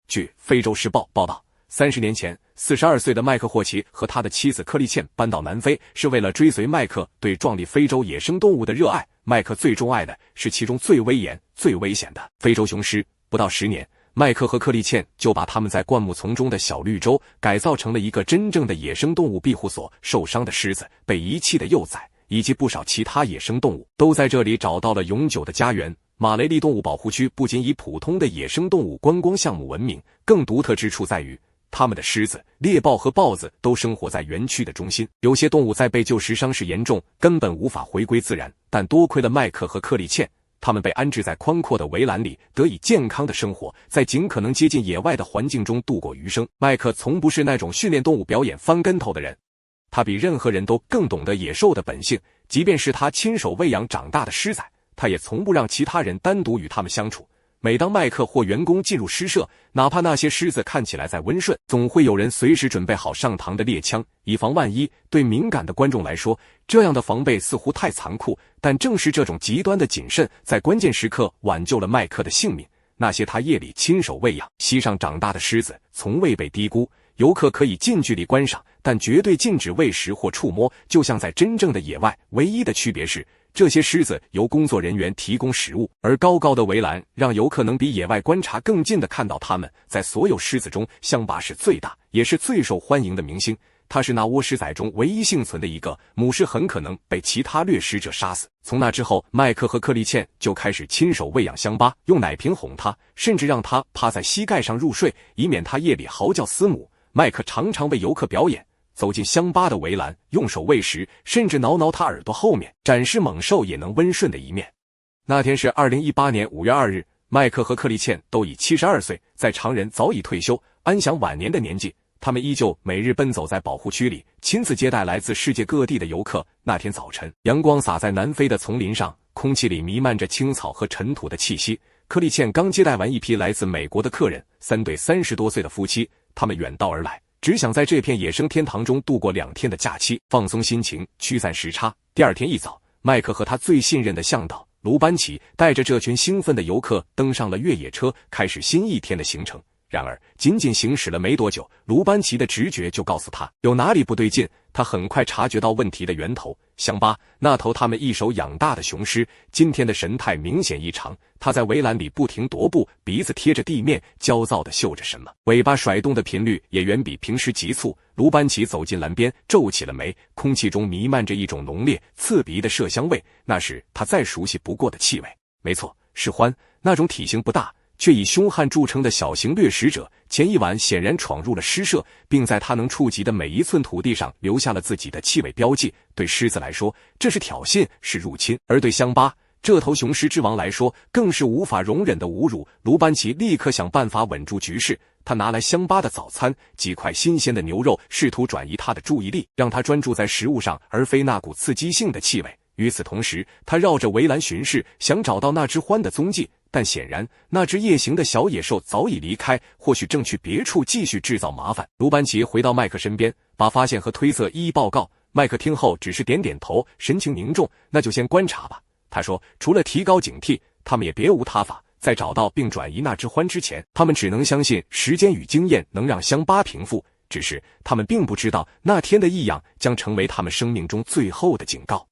Speaker 1: 据《非洲时报》报道，30年前，42岁的麦克霍奇和他的妻子克利茜搬到南非，是为了追随麦克对壮丽非洲野生动物的热爱。麦克最钟爱的是其中最威严、最危险的非洲雄狮。不到10年，麦克和克利茜就把他们在灌木丛中的小绿洲改造成了一个真正的野生动物庇护所。受伤的狮子、被遗弃的幼崽以及不少其他野生动物都在这里找到了永久的家园。马雷利动物保护区不仅以普通的野生动物观光项目闻名，更独特之处在于，他们的狮子、猎豹和豹子都生活在园区的中心。有些动物在被救时伤势严重，根本无法回归自然，但多亏了麦克和克利茜，他们被安置在宽阔的围栏里，得以健康的生活，在尽可能接近野外的环境中度过余生。麦克从不是那种训练动物表演翻跟头的人，他比任何人都更懂得野兽的本性，即便是他亲手喂养长大的狮崽，他也从不让其他人单独与他们相处。每当麦克或员工进入狮舍，哪怕那些狮子看起来再温顺，总会有人随时准备好上膛的猎枪，以防万一。对敏感的观众来说，这样的防备似乎太残酷，但正是这种极端的谨慎，在关键时刻挽救了麦克的性命。那些他夜里亲手喂养、溪上长大的狮子，从未被低估。游客可以近距离观赏，但绝对禁止喂食或触摸，就像在真正的野外。唯一的区别是，这些狮子由工作人员提供食物，而高高的围栏让游客能比野外观察更近地看到它们。在所有狮子中，象巴是最大也是最受欢迎的明星，它是那窝狮崽中唯一幸存的一个，母狮很可能被其他掠食者杀死。从那之后，麦克和克利茜就开始亲手喂养香巴，用奶瓶哄它，甚至让它趴在膝盖上入睡，以免它夜里嚎叫嘶母。麦克常常为游客表演，走进香巴的围栏，用手喂食，甚至挠挠他耳朵后面，展示猛兽也能温顺的一面。那天是2018年5月2日，麦克和克利茜都已72岁，在常人早已退休、安享晚年的年纪，他们依旧每日奔走在保护区里，亲自接待来自世界各地的游客。那天早晨，阳光洒在南非的丛林上，空气里弥漫着青草和尘土的气息。克利茜刚接待完一批来自美国的客人，3对30多岁的夫妻，他们远道而来，只想在这片野生天堂中度过2天的假期，放松心情，驱散时差。第2天一早，麦克和他最信任的向导卢班奇带着这群兴奋的游客登上了越野车，开始新一天的行程。然而仅仅行驶了没多久，卢班奇的直觉就告诉他有哪里不对劲。他很快察觉到问题的源头，香巴，那头他们一手养大的雄狮，今天的神态明显异常。他在围栏里不停踱步，鼻子贴着地面，焦躁地嗅着什么，尾巴甩动的频率也远比平时急促。卢班奇走进栏边，皱起了眉，空气中弥漫着一种浓烈刺鼻的麝香味，那是他再熟悉不过的气味。没错，是獾，那种体型不大却以凶悍著称的小型掠食者，前一晚显然闯入了狮舍，并在他能触及的每一寸土地上留下了自己的气味标记。对狮子来说，这是挑衅，是入侵；而对香巴，这头雄狮之王来说更是无法容忍的侮辱。卢班奇立刻想办法稳住局势，他拿来乡巴的早餐，几块新鲜的牛肉，试图转移他的注意力，让他专注在食物上，而非那股刺激性的气味。与此同时，他绕着围栏巡视，想找到那只獾的踪迹，但显然那只夜行的小野兽早已离开，或许正去别处继续制造麻烦。卢班奇回到麦克身边，把发现和推测一一报告。麦克听后只是点点头，神情凝重。那就先观察吧。他说，除了提高警惕，他们也别无他法。在找到并转移那只獾之前，他们只能相信时间与经验能让乡巴平复，只是他们并不知道那天的异样将成为他们生命中最后的警告。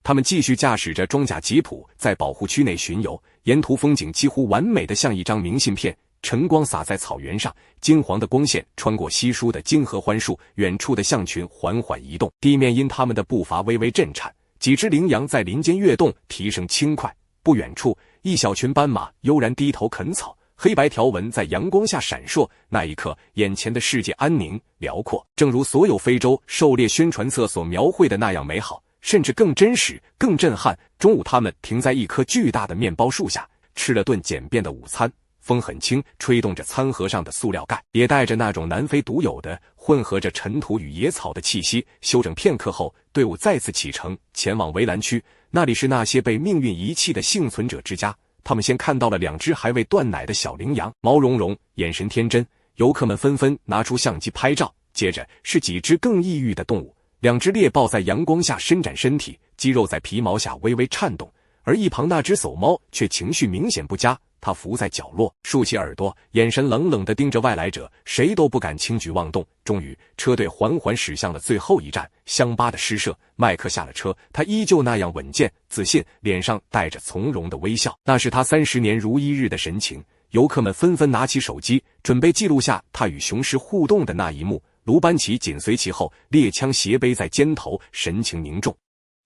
Speaker 1: 他们继续驾驶着装甲吉普在保护区内巡游，沿途风景几乎完美的像一张明信片，晨光洒在草原上，金黄的光线穿过稀疏的金合欢树，远处的象群缓缓移动，地面因他们的步伐微微震颤，几只羚羊在林间跃动，蹄声轻快。不远处，一小群斑马悠然低头啃草，黑白条纹在阳光下闪烁。那一刻，眼前的世界安宁辽阔，正如所有非洲狩猎宣传册所描绘的那样美好，甚至更真实、更震撼。中午，他们停在一棵巨大的面包树下，吃了顿简便的午餐。风很轻，吹动着餐盒上的塑料盖，也带着那种南非独有的混合着尘土与野草的气息。休整片刻后，队伍再次启程，前往围栏区。那里是那些被命运遗弃的幸存者之家。他们先看到了2只还未断奶的小羚羊，毛茸茸，眼神天真。游客们纷纷拿出相机拍照。接着是几只更异域的动物，2只猎豹在阳光下伸展身体，肌肉在皮毛下微微颤动，而一旁那只叟猫却情绪明显不佳。他伏在角落，竖起耳朵，眼神冷冷地盯着外来者，谁都不敢轻举妄动。终于，车队缓缓驶向了最后一站——乡巴的诗社。麦克下了车，他依旧那样稳健自信，脸上带着从容的微笑，那是他30年如一日的神情。游客们纷纷拿起手机，准备记录下他与雄狮互动的那一幕。卢班奇紧随其后，猎枪斜背在肩头，神情凝重，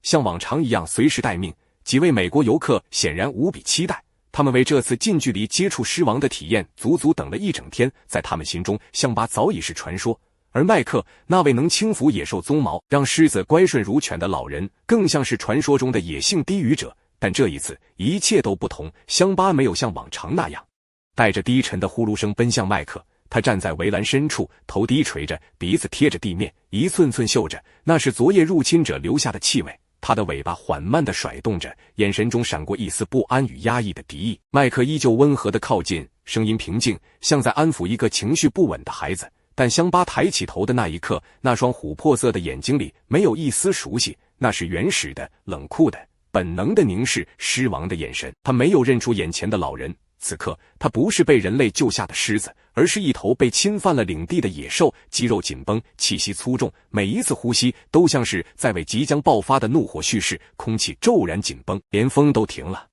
Speaker 1: 像往常一样随时待命。几位美国游客显然无比期待，他们为这次近距离接触狮王的体验足足等了一整天。在他们心中，乡巴早已是传说，而麦克那位能轻抚野兽鬃毛，让狮子乖顺如犬的老人，更像是传说中的野性低语者。但这一次，一切都不同，乡巴没有像往常那样带着低沉的呼噜声奔向麦克。他站在围栏深处，头低垂着，鼻子贴着地面，一寸寸嗅着，那是昨夜入侵者留下的气味。他的尾巴缓慢地甩动着，眼神中闪过一丝不安与压抑的敌意。麦克依旧温和地靠近，声音平静，像在安抚一个情绪不稳的孩子。但乡巴抬起头的那一刻，那双琥珀色的眼睛里没有一丝熟悉，那是原始的、冷酷的、本能的凝视狮王的眼神。他没有认出眼前的老人，此刻他不是被人类救下的狮子，而是一头被侵犯了领地的野兽，肌肉紧绷，气息粗重，每一次呼吸都像是在为即将爆发的怒火蓄势。空气骤然紧绷，连风都停了。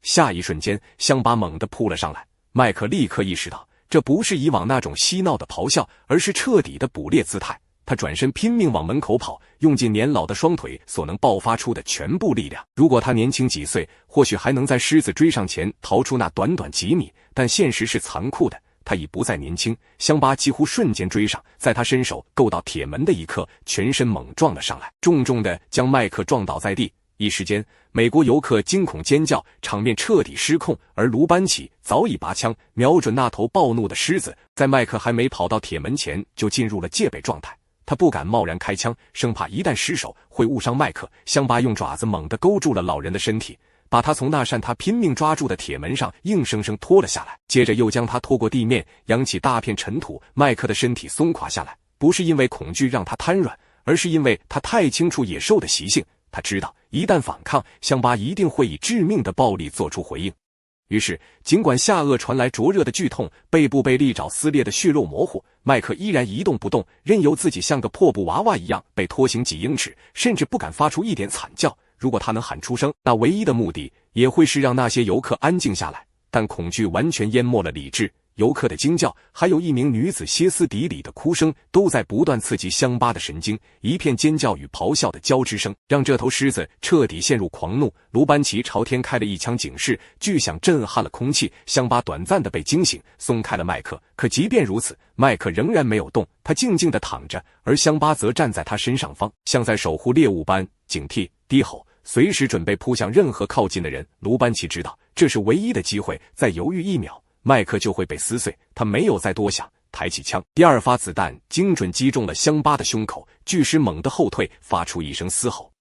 Speaker 1: 下一瞬间，乡巴猛地扑了上来，麦克立刻意识到，这不是以往那种嬉闹的咆哮，而是彻底的捕猎姿态。他转身拼命往门口跑，用尽年老的双腿所能爆发出的全部力量。如果他年轻几岁，或许还能在狮子追上前逃出那短短几米，但现实是残酷的，他已不再年轻。乡巴几乎瞬间追上，在他伸手够到铁门的一刻，全身猛撞了上来，重重地将麦克撞倒在地。一时间，美国游客惊恐尖叫，场面彻底失控，而卢班奇早已拔枪瞄准那头暴怒的狮子，在麦克还没跑到铁门前就进入了戒备状态。他不敢贸然开枪，生怕一旦失手会误伤麦克。乡巴用爪子猛地勾住了老人的身体，把他从那扇他拼命抓住的铁门上硬生生拖了下来，接着又将他拖过地面，扬起大片尘土。麦克的身体松垮下来，不是因为恐惧让他瘫软，而是因为他太清楚野兽的习性。他知道一旦反抗，乡巴一定会以致命的暴力做出回应。于是，尽管下颚传来灼热的剧痛，背部被利爪撕裂的血肉模糊，麦克依然一动不动，任由自己像个破布娃娃一样被拖行几英尺，甚至不敢发出一点惨叫。如果他能喊出声，那唯一的目的也会是让那些游客安静下来。但恐惧完全淹没了理智，游客的惊叫，还有一名女子歇斯底里的哭声，都在不断刺激乡巴的神经。一片尖叫与咆哮的交织声，让这头狮子彻底陷入狂怒。卢班奇朝天开了一枪警示，巨响震撼了空气。乡巴短暂的被惊醒，松开了麦克。可即便如此，麦克仍然没有动，他静静地躺着，而乡巴则站在他身上方，像在守护猎物般警惕低吼。随时准备扑向任何靠近的人。卢班奇知道这是唯一的机会，再犹豫1秒，麦克就会被撕碎。他没有再多想，抬起枪，第2发子弹精准击中了乡巴的胸口，巨尸猛地后退，发出一声嘶吼，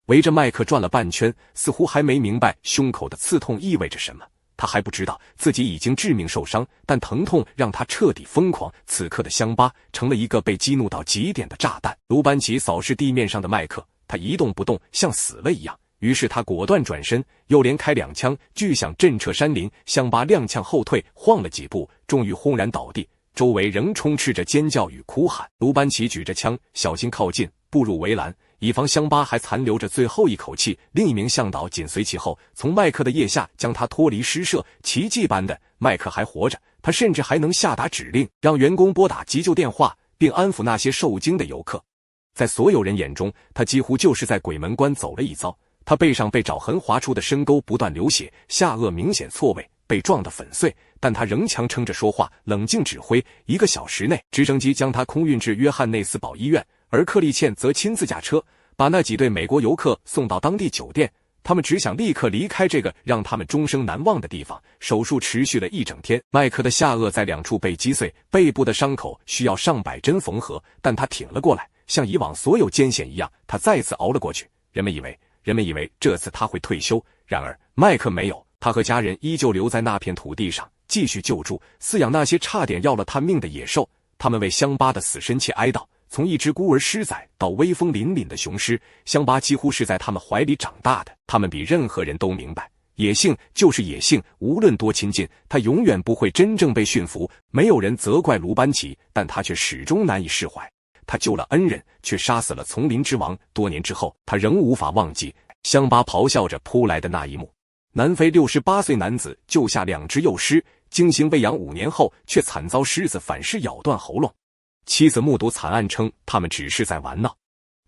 Speaker 1: 围着麦克转了半圈，似乎还没明白胸口的刺痛意味着什么。他还不知道自己已经致命受伤，但疼痛让他彻底疯狂。此刻的乡巴成了一个被激怒到极点的炸弹。卢班奇扫视地面上的麦克，他一动不动，像死了一样。于是他果断转身，又连开2枪，巨响震彻山林。乡巴踉跄后退，晃了几步，终于轰然倒地，周围仍充斥着尖叫与哭喊。卢班奇举着枪，小心靠近，步入围栏，以防乡巴还残留着最后一口气。另一名向导紧随其后，从麦克的腋下将他脱离施射。奇迹般的，麦克还活着，他甚至还能下达指令，让员工拨打急救电话，并安抚那些受惊的游客。在所有人眼中，他几乎就是在鬼门关走了一遭。他背上被爪痕划出的深沟不断流血，下颚明显错位，被撞得粉碎，但他仍强撑着说话，冷静指挥。1个小时内，直升机将他空运至约翰内斯堡医院，而克利茜则亲自驾车把那几对美国游客送到当地酒店。他们只想立刻离开这个让他们终生难忘的地方。手术持续了1整天，麦克的下颚在2处被击碎，背部的伤口需要上百针缝合，但他挺了过来，像以往所有艰险一样，他再次熬了过去。人们以为这次他会退休，然而麦克没有，他和家人依旧留在那片土地上，继续救助、饲养那些差点要了他命的野兽。他们为乡巴的死深切哀悼，从一只孤儿狮仔到威风凛凛的雄狮，乡巴几乎是在他们怀里长大的。他们比任何人都明白，野性就是野性，无论多亲近，它永远不会真正被驯服。没有人责怪卢班奇，但他却始终难以释怀。他救了恩人，却杀死了丛林之王。多年之后，他仍无法忘记乡巴咆哮着扑来的那一幕。南非68岁男子救下2只幼狮，精心喂养5年后，却惨遭狮子反噬咬断喉咙。妻子目睹惨案称，他们只是在玩闹。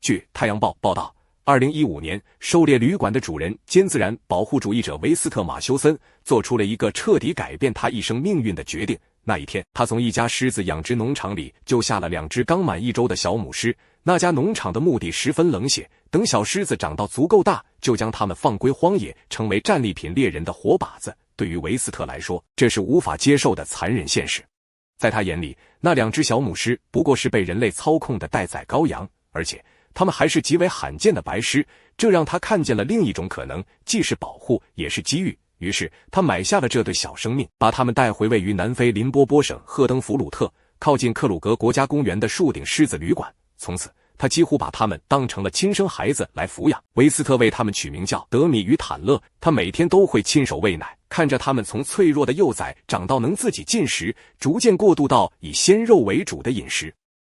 Speaker 1: 据《太阳报》报道，2015年，狩猎旅馆的主人兼自然保护主义者维斯特·马修森做出了一个彻底改变他一生命运的决定。那一天，他从一家狮子养殖农场里救下了2只刚满1周的小母狮。那家农场的目的十分冷血，等小狮子长到足够大，就将它们放归荒野，成为战利品猎人的活靶子。对于维斯特来说，这是无法接受的残忍现实。在他眼里，那2只小母狮不过是被人类操控的待宰羔羊，而且它们还是极为罕见的白狮，这让他看见了另一种可能，既是保护，也是机遇。于是他买下了这对小生命，把它们带回位于南非林波波省赫登弗鲁特靠近克鲁格国家公园的树顶狮子旅馆。从此他几乎把它们当成了亲生孩子来抚养。维斯特为他们取名叫德米与坦勒，他每天都会亲手喂奶，看着他们从脆弱的幼崽长到能自己进食，逐渐过渡到以鲜肉为主的饮食。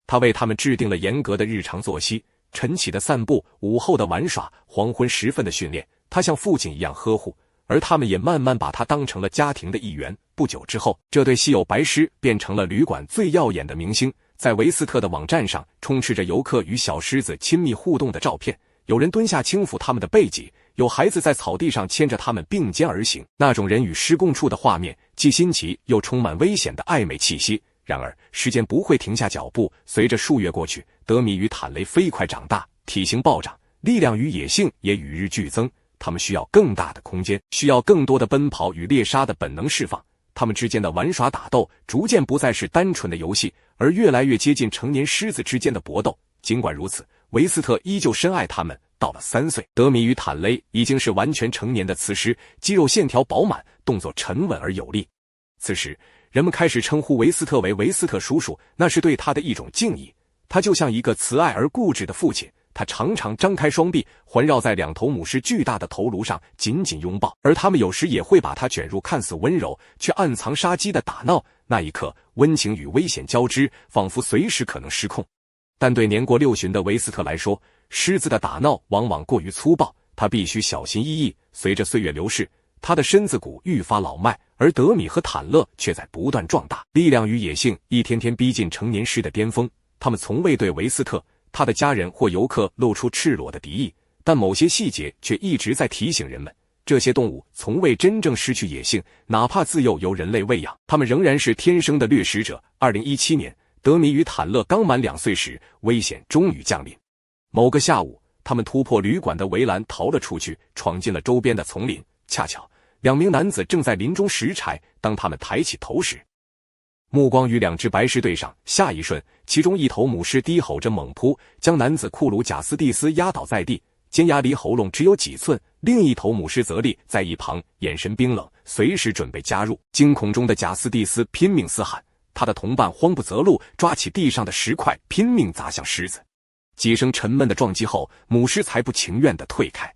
Speaker 1: 他为他们制定了严格的日常作息，晨起的散步，午后的玩耍，黄昏时分的训练，他像父亲一样呵护，而他们也慢慢把他当成了家庭的一员。不久之后，这对稀有白狮变成了旅馆最耀眼的明星。在维斯特的网站上，充斥着游客与小狮子亲密互动的照片，有人蹲下轻抚他们的背脊，有孩子在草地上牵着他们并肩而行。那种人与狮共处的画面，既新奇又充满危险的暧昧气息。然而，时间不会停下脚步，随着数月过去，德米与坦雷飞快长大，体型暴涨，力量与野性也与日俱增。他们需要更大的空间，需要更多的奔跑与猎杀的本能释放。他们之间的玩耍打斗逐渐不再是单纯的游戏，而越来越接近成年狮子之间的搏斗。尽管如此，维斯特依旧深爱他们。到了3岁，德米与坦雷已经是完全成年的雌狮，肌肉线条饱满，动作沉稳而有力。此时，人们开始称呼维斯特为维斯特叔叔，那是对他的一种敬意。他就像一个慈爱而固执的父亲，他常常张开双臂，环绕在2头母狮巨大的头颅上，紧紧拥抱，而他们有时也会把他卷入看似温柔却暗藏杀机的打闹。那一刻，温情与危险交织，仿佛随时可能失控。但对年过6旬的维斯特来说，狮子的打闹往往过于粗暴，他必须小心翼翼。随着岁月流逝，他的身子骨愈发老迈，而德米和坦勒却在不断壮大，力量与野性一天天逼近成年狮的巅峰。他们从未对维斯特、他的家人或游客露出赤裸的敌意，但某些细节却一直在提醒人们，这些动物从未真正失去野性，哪怕自幼由人类喂养，他们仍然是天生的掠食者。2017年，德米与坦勒刚满2岁时，危险终于降临。某个下午，他们突破旅馆的围栏逃了出去，闯进了周边的丛林。恰巧2名男子正在林中拾柴，当他们抬起头时，目光与2只白狮对上，下一瞬，其中一头母狮低吼着猛扑，将男子库鲁贾斯蒂斯压倒在地，尖牙离喉咙只有几寸，另一头母狮则立在一旁，眼神冰冷，随时准备加入。惊恐中的贾斯蒂斯拼命嘶喊，他的同伴慌不择路，抓起地上的石块拼命砸向狮子。几声沉闷的撞击后，母狮才不情愿地退开。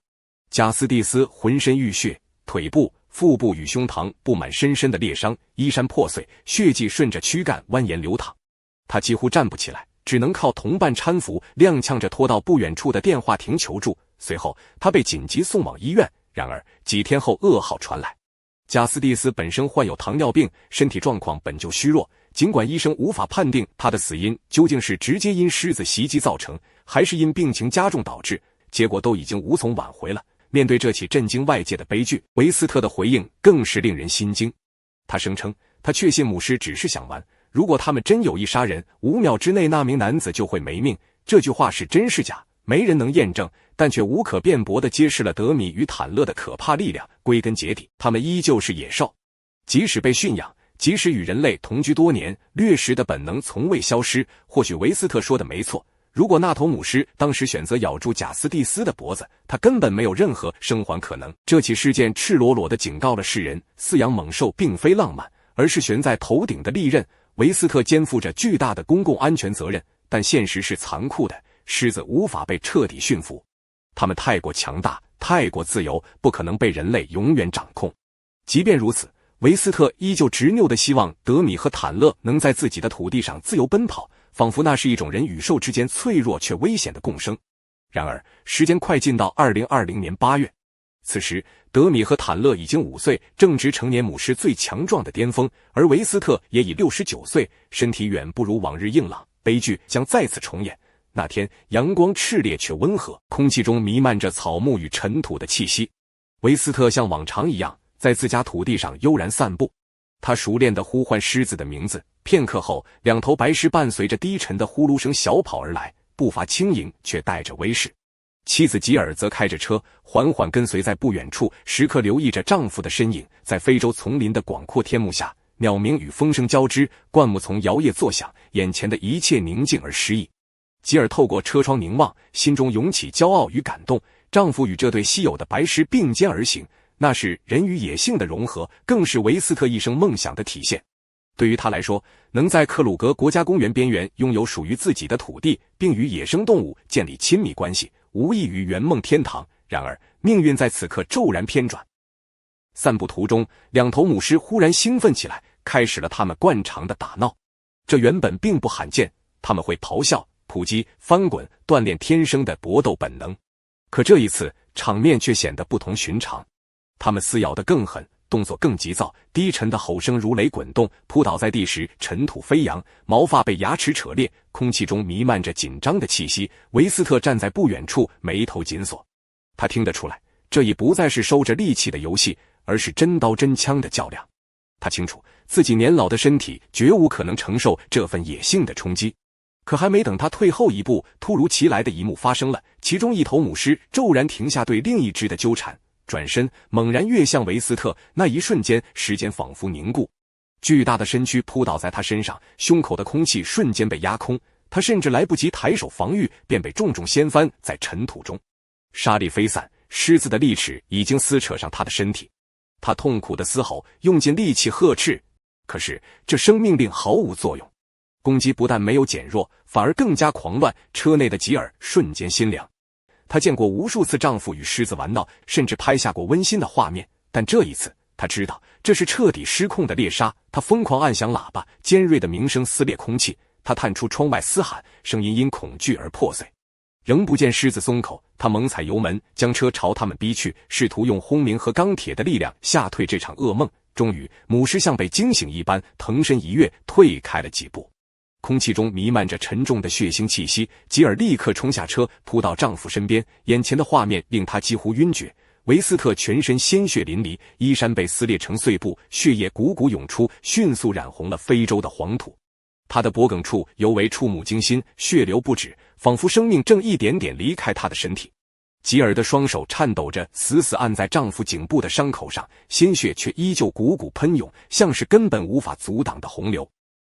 Speaker 1: 贾斯蒂斯浑身浴血，腿部、腹部与胸膛布满深深的裂伤，衣衫破碎，血迹顺着躯干蜿蜒流淌。他几乎站不起来，只能靠同伴搀扶，踉跄着拖到不远处的电话亭求助。随后他被紧急送往医院，然而几天后噩耗传来。贾斯蒂斯本身患有糖尿病，身体状况本就虚弱，尽管医生无法判定他的死因究竟是直接因狮子袭击造成，还是因病情加重导致，结果都已经无从挽回了。面对这起震惊外界的悲剧，维斯特的回应更是令人心惊。他声称他确信母狮只是想玩，如果他们真有意杀人，5秒之内那名男子就会没命。这句话是真是假，没人能验证，但却无可辩驳地揭示了德米与坦勒的可怕力量。归根结底，他们依旧是野兽，即使被驯养，即使与人类同居多年，掠食的本能从未消失。或许维斯特说的没错，如果那头母狮当时选择咬住贾斯蒂斯的脖子，他根本没有任何生还可能。这起事件赤裸裸地警告了世人，饲养猛兽并非浪漫，而是悬在头顶的利刃。维斯特肩负着巨大的公共安全责任，但现实是残酷的，狮子无法被彻底驯服，它们太过强大，太过自由，不可能被人类永远掌控。即便如此，维斯特依旧执拗地希望德米和坦勒能在自己的土地上自由奔跑，仿佛那是一种人与兽之间脆弱却危险的共生。然而时间快进到2020年8月，此时德米和坦勒已经5岁，正值成年母狮最强壮的巅峰，而维斯特也已69岁，身体远不如往日硬朗。悲剧将再次重演。那天阳光炽烈却温和，空气中弥漫着草木与尘土的气息。维斯特像往常一样在自家土地上悠然散步，他熟练地呼唤狮子的名字。片刻后，2头白狮伴随着低沉的呼噜声小跑而来，步伐轻盈却带着威势。妻子吉尔则开着车缓缓跟随在不远处，时刻留意着丈夫的身影。在非洲丛林的广阔天幕下，鸟鸣与风声交织，灌木丛摇曳作响，眼前的一切宁静而诗意。吉尔透过车窗凝望，心中涌起骄傲与感动。丈夫与这对稀有的白狮并肩而行，那是人与野性的融合，更是维斯特一生梦想的体现。对于他来说，能在克鲁格国家公园边缘拥有属于自己的土地，并与野生动物建立亲密关系，无异于圆梦天堂。然而命运在此刻骤然偏转。散步途中，2头母狮忽然兴奋起来，开始了他们惯常的打闹。这原本并不罕见，他们会咆哮、扑击、翻滚，锻炼天生的搏斗本能。可这一次场面却显得不同寻常，他们撕咬得更狠，动作更急躁，低沉的吼声如雷滚动，扑倒在地时尘土飞扬，毛发被牙齿扯裂，空气中弥漫着紧张的气息。维斯特站在不远处，眉头紧锁，他听得出来，这已不再是收着利器的游戏，而是真刀真枪的较量。他清楚自己年老的身体绝无可能承受这份野性的冲击。可还没等他退后一步，突如其来的一幕发生了，其中一头母狮骤然停下对另一只的纠缠，转身猛然跃向维斯特。那一瞬间，时间仿佛凝固，巨大的身躯扑倒在他身上，胸口的空气瞬间被压空，他甚至来不及抬手防御，便被重重掀翻在尘土中。沙粒飞散，狮子的利齿已经撕扯上他的身体，他痛苦的嘶吼，用尽力气呵斥，可是这声命令毫无作用，攻击不但没有减弱，反而更加狂乱。车内的吉尔瞬间心凉，她见过无数次丈夫与狮子玩闹，甚至拍下过温馨的画面，但这一次她知道这是彻底失控的猎杀。她疯狂按响喇叭，尖锐的鸣声撕裂空气，她探出窗外嘶喊，声音因恐惧而破碎。仍不见狮子松口，她猛踩油门，将车朝他们逼去，试图用轰鸣和钢铁的力量吓退这场噩梦。终于母狮像被惊醒一般，腾身一跃，退开了几步。空气中弥漫着沉重的血腥气息，吉尔立刻冲下车，扑到丈夫身边。眼前的画面令她几乎晕厥。维斯特全身鲜血淋漓，衣衫被撕裂成碎布，血液汩汩涌出，迅速染红了非洲的黄土。他的脖颈处尤为触目惊心，血流不止，仿佛生命正一点点离开他的身体。吉尔的双手颤抖着，死死按在丈夫颈部的伤口上，鲜血却依旧汩汩喷涌，像是根本无法阻挡的洪流。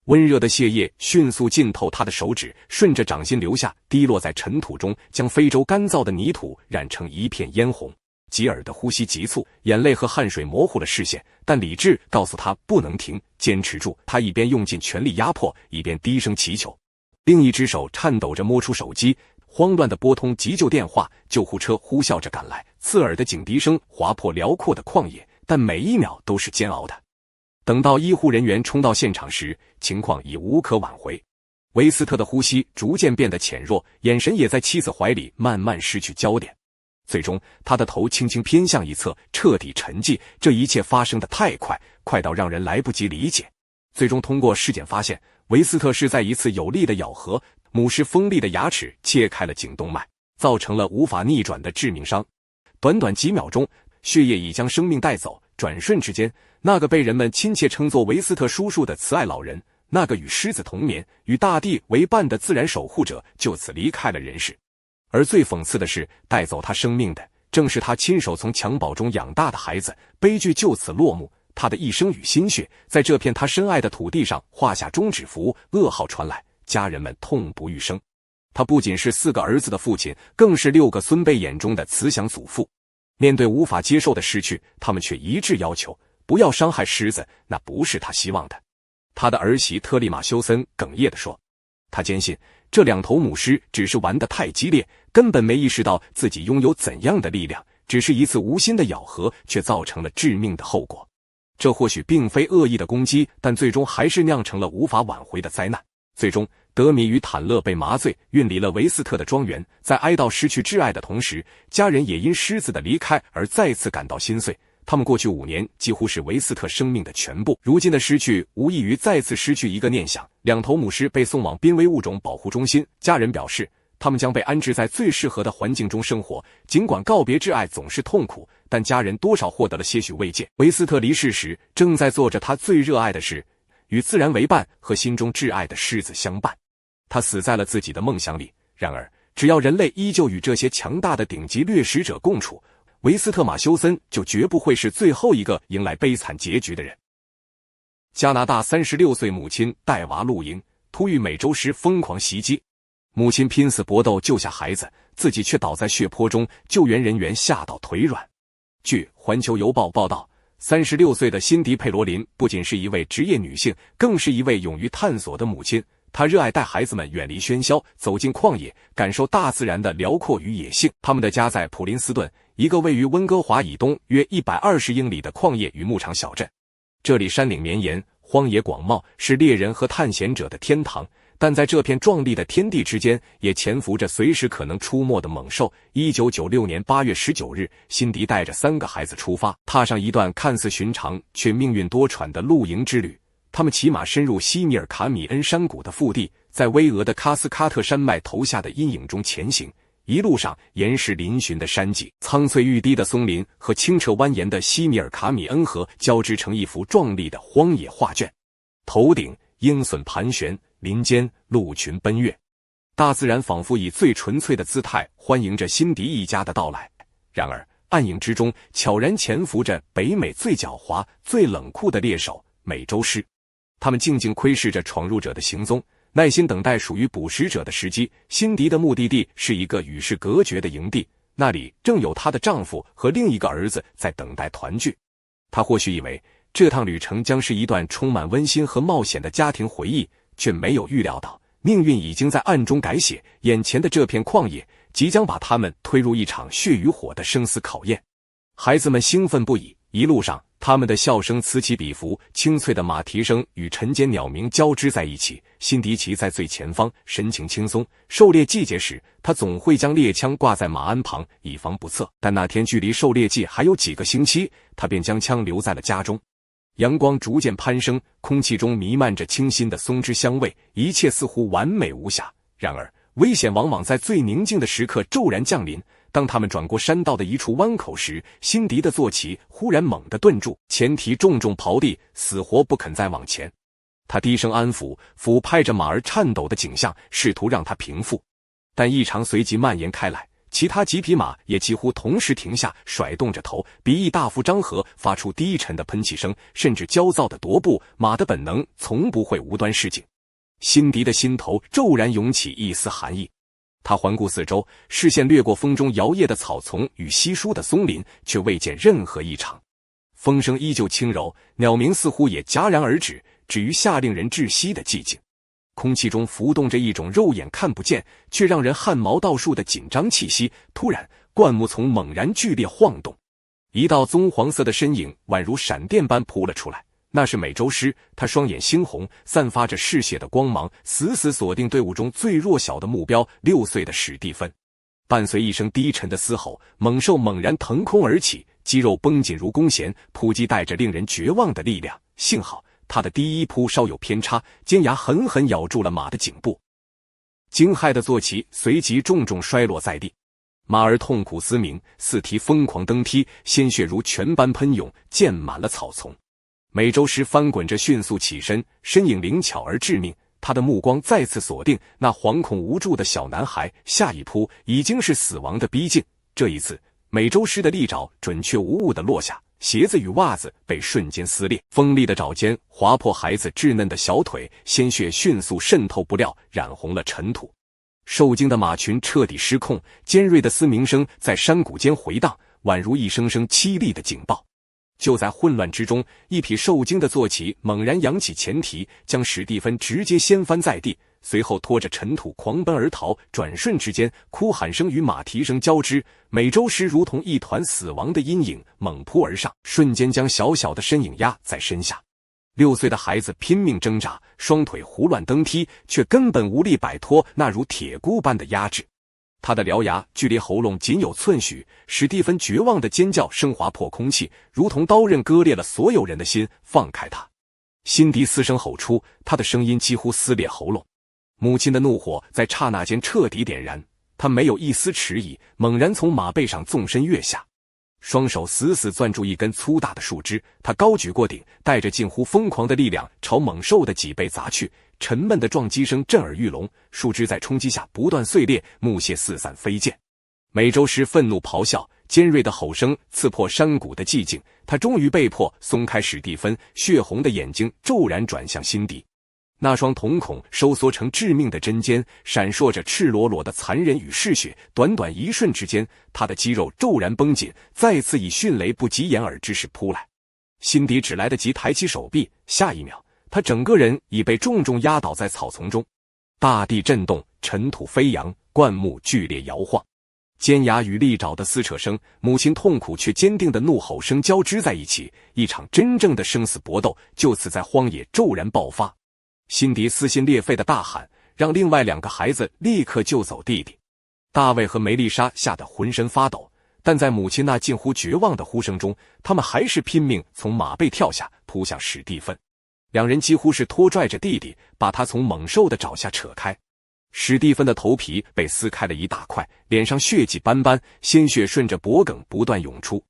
Speaker 1: 温热的血液迅速浸透他的手指，顺着掌心流下，滴落在尘土中，将非洲干燥的泥土染成一片嫣红。吉尔的呼吸急促，眼泪和汗水模糊了视线，但理智告诉他不能停，坚持住。他一边用尽全力压迫，一边低声祈求。另一只手颤抖着摸出手机，慌乱地拨通急救电话。救护车呼啸着赶来，刺耳的警笛声划破辽阔的旷野，但每一秒都是煎熬的。等到医护人员冲到现场时，情况已无可挽回。维斯特的呼吸逐渐变得浅弱，眼神也在妻子怀里慢慢失去焦点。最终，他的头轻轻偏向一侧，彻底沉寂。这一切发生得太快，快到让人来不及理解。最终通过尸检发现，维斯特是在一次有力的咬合，母狮锋利的牙齿切开了颈动脉，造成了无法逆转的致命伤。短短几秒钟，血液已将生命带走。转瞬之间，那个被人们亲切称作维斯特叔叔的慈爱老人，那个与狮子同眠、与大地为伴的自然守护者，就此离开了人世。而最讽刺的是，带走他生命的正是他亲手从襁褓中养大的孩子。悲剧就此落幕，他的一生与心血在这片他深爱的土地上画下终止符。噩耗传来，家人们痛不欲生。他不仅是4个儿子的父亲，更是6个孙辈眼中的慈祥祖父。面对无法接受的失去，他们却一致要求不要伤害狮子，那不是他希望的。他的儿媳特丽玛修森哽咽地说，他坚信这2头母狮只是玩得太激烈，根本没意识到自己拥有怎样的力量，只是一次无心的咬合，却造成了致命的后果。这或许并非恶意的攻击，但最终还是酿成了无法挽回的灾难。最终，德米与坦勒被麻醉运离了维斯特的庄园。在哀悼失去挚爱的同时，家人也因狮子的离开而再次感到心碎。他们过去5年几乎是维斯特生命的全部，如今的失去无异于再次失去一个念想。2头母狮被送往濒危物种保护中心，家人表示他们将被安置在最适合的环境中生活。尽管告别挚爱总是痛苦，但家人多少获得了些许慰藉。维斯特离世时，正在做着他最热爱的事，与自然为伴，和心中挚爱的狮子相伴。他死在了自己的梦想里。然而，只要人类依旧与这些强大的顶级掠食者共处，维斯特马修森就绝不会是最后一个迎来悲惨结局的人。加拿大36岁母亲带娃露营，突遇美洲狮疯狂袭击，母亲拼死搏斗救下孩子，自己却倒在血泊中，救援人员吓到腿软。据《环球邮报》报道，36岁的辛迪·佩罗林不仅是一位职业女性，更是一位勇于探索的母亲。她热爱带孩子们远离喧嚣，走进旷野，感受大自然的辽阔与野性。他们的家在普林斯顿，一个位于温哥华以东约120英里的矿业与牧场小镇。这里山岭绵延，荒野广袤，是猎人和探险者的天堂。但在这片壮丽的天地之间，也潜伏着随时可能出没的猛兽。1996年8月19日，辛迪带着3个孩子出发，踏上一段看似寻常却命运多舛的露营之旅。他们骑马深入西米尔卡米恩山谷的腹地，在巍峨的喀斯喀特山脉投下的阴影中前行。一路上，岩石嶙峋的山脊、苍翠欲滴的松林和清澈蜿蜒的西米尔卡米恩河交织成一幅壮丽的荒野画卷。头顶，鹰隼盘旋，林间，鹿群奔跃。大自然仿佛以最纯粹的姿态欢迎着辛迪一家的到来。然而，暗影之中悄然潜伏着北美最狡猾、最冷酷的猎手——美洲狮。他们静静窥视着闯入者的行踪，耐心等待属于捕食者的时机。辛迪的目的地是一个与世隔绝的营地，那里正有她的丈夫和另一个儿子在等待团聚。她或许以为这趟旅程将是一段充满温馨和冒险的家庭回忆，却没有预料到命运已经在暗中改写，眼前的这片旷野即将把他们推入一场血与火的生死考验。孩子们兴奋不已，一路上他们的笑声此起彼伏，清脆的马蹄声与晨间鸟鸣交织在一起。辛迪骑在最前方，神情轻松。狩猎季节时，他总会将猎枪挂在马鞍旁，以防不测。但那天距离狩猎季还有几个星期，他便将枪留在了家中。阳光逐渐攀升，空气中弥漫着清新的松枝香味，一切似乎完美无瑕。然而，危险往往在最宁静的时刻骤然降临。当他们转过山道的一处弯口时，辛迪的坐骑忽然猛地顿住，前蹄重重刨地，死活不肯再往前。他低声安抚，抚拍着马儿颤抖的颈项，试图让它平复。但异常随即蔓延开来，其他几匹马也几乎同时停下，甩动着头，鼻翼大幅张合，发出低沉的喷气声，甚至焦躁的踱步。马的本能从不会无端示警。辛迪的心头骤然涌起一丝寒意，他环顾四周，视线掠过风中摇曳的草丛与稀疏的松林，却未见任何异常。风声依旧轻柔，鸟鸣似乎也戛然而止，止于下令人窒息的寂静。空气中浮动着一种肉眼看不见却让人汗毛倒竖的紧张气息。突然，灌木丛猛然剧烈晃动，一道棕黄色的身影宛如闪电般扑了出来。那是美洲狮，他双眼猩红，散发着嗜血的光芒，死死锁定队伍中最弱小的目标6岁的史蒂芬。伴随一声低沉的嘶吼，猛兽猛然腾空而起，肌肉绷紧如弓弦，扑击带着令人绝望的力量。幸好他的第一扑稍有偏差，尖牙狠狠咬住了马的颈部，惊骇的坐骑随即重重摔落在地。马儿痛苦嘶鸣，四蹄疯狂蹬踢，鲜血如泉般喷涌，溅满了草丛。美洲狮翻滚着迅速起身，身影灵巧而致命，他的目光再次锁定那惶恐无助的小男孩。下一扑已经是死亡的逼近，这一次美洲狮的利爪准确无误地落下，鞋子与袜子被瞬间撕裂，锋利的爪尖划破孩子稚嫩的小腿，鲜血迅速渗透不料，染红了尘土。受惊的马群彻底失控，尖锐的嘶鸣声在山谷间回荡，宛如一声声凄厉的警报。就在混乱之中，一匹受惊的坐骑猛然扬起前蹄，将史蒂芬直接掀翻在地，随后拖着尘土狂奔而逃。转瞬之间，哭喊声与马蹄声交织，美洲狮如同一团死亡的阴影猛扑而上，瞬间将小小的身影压在身下。6岁的孩子拼命挣扎，双腿胡乱蹬踢，却根本无力摆脱那如铁箍般的压制。他的獠牙距离喉咙仅有寸许，史蒂芬绝望的尖叫声划破空气，如同刀刃割裂了所有人的心。放开他！辛迪嘶声吼出，他的声音几乎撕裂喉咙。母亲的怒火在刹那间彻底点燃，他没有一丝迟疑，猛然从马背上纵身跃下，双手死死攥住一根粗大的树枝，他高举过顶，带着近乎疯狂的力量朝猛兽的脊背砸去。沉闷的撞击声震耳欲聋，树枝在冲击下不断碎裂，木屑四散飞溅。美洲狮愤怒咆哮，尖锐的吼声刺破山谷的寂静。他终于被迫松开史蒂芬，血红的眼睛骤然转向辛迪，那双瞳孔收缩成致命的针尖，闪烁着赤裸裸的残忍与嗜血。短短一瞬之间，他的肌肉骤然绷紧，再次以迅雷不及掩耳之势扑来。辛迪只来得及抬起手臂，下一秒他整个人已被重重压倒在草丛中。大地震动，尘土飞扬，灌木剧烈摇晃，尖牙与利爪的撕扯声，母亲痛苦却坚定的怒吼声交织在一起，一场真正的生死搏斗就此在荒野骤然爆发。辛迪撕心裂肺的大喊，让另外2个孩子立刻救走弟弟。大卫和梅丽莎吓得浑身发抖，但在母亲那近乎绝望的呼声中，他们还是拼命从马背跳下，扑向史蒂芬。2人几乎是拖拽着弟弟，把他从猛兽的爪下扯开。史蒂芬的头皮被撕开了一大块，脸上血迹斑斑，鲜血顺着脖颈不断涌出。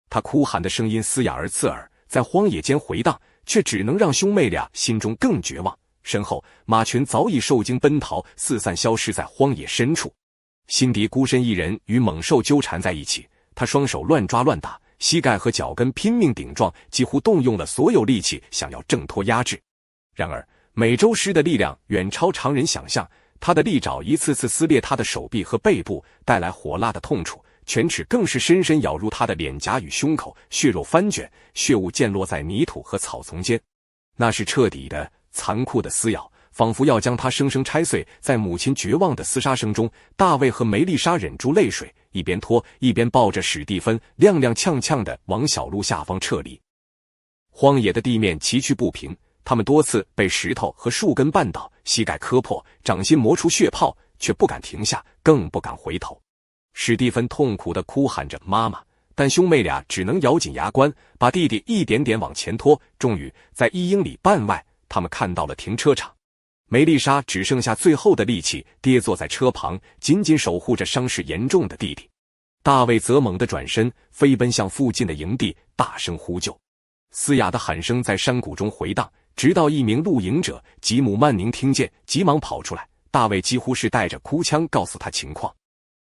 Speaker 1: 他哭喊的声音嘶哑而刺耳，在荒野间回荡，却只能让兄妹俩心中更绝望。身后马群早已受惊奔逃，四散消失在荒野深处。辛迪孤身一人与猛兽纠缠在一起，他双手乱抓乱打，膝盖和脚跟拼命顶撞，几乎动用了所有力气想要挣脱压制。然而美洲狮的力量远超常人想象，他的利爪一次次撕裂他的手臂和背部，带来火辣的痛楚，犬齿更是深深咬入他的脸颊与胸口，血肉翻卷，血雾溅落在泥土和草丛间。那是彻底的残酷的撕咬，仿佛要将他生生拆碎。在母亲绝望的厮杀声中，大卫和梅丽莎忍住泪水，一边拖一边抱着史蒂芬踉踉跄跄地往小路下方撤离。荒野的地面崎岖不平，他们多次被石头和树根绊倒，膝盖磕破，掌心磨出血泡，却不敢停下，更不敢回头。史蒂芬痛苦地哭喊着妈妈，但兄妹俩只能咬紧牙关，把弟弟一点点往前拖。终于在1英里半外，他们看到了停车场。梅丽莎只剩下最后的力气，跌坐在车旁，紧紧守护着伤势严重的弟弟。大卫则猛地转身，飞奔向附近的营地，大声呼救。嘶哑的喊声在山谷中回荡，直到一名露营者吉姆·曼宁听见，急忙跑出来。大卫几乎是带着哭腔告诉他情况。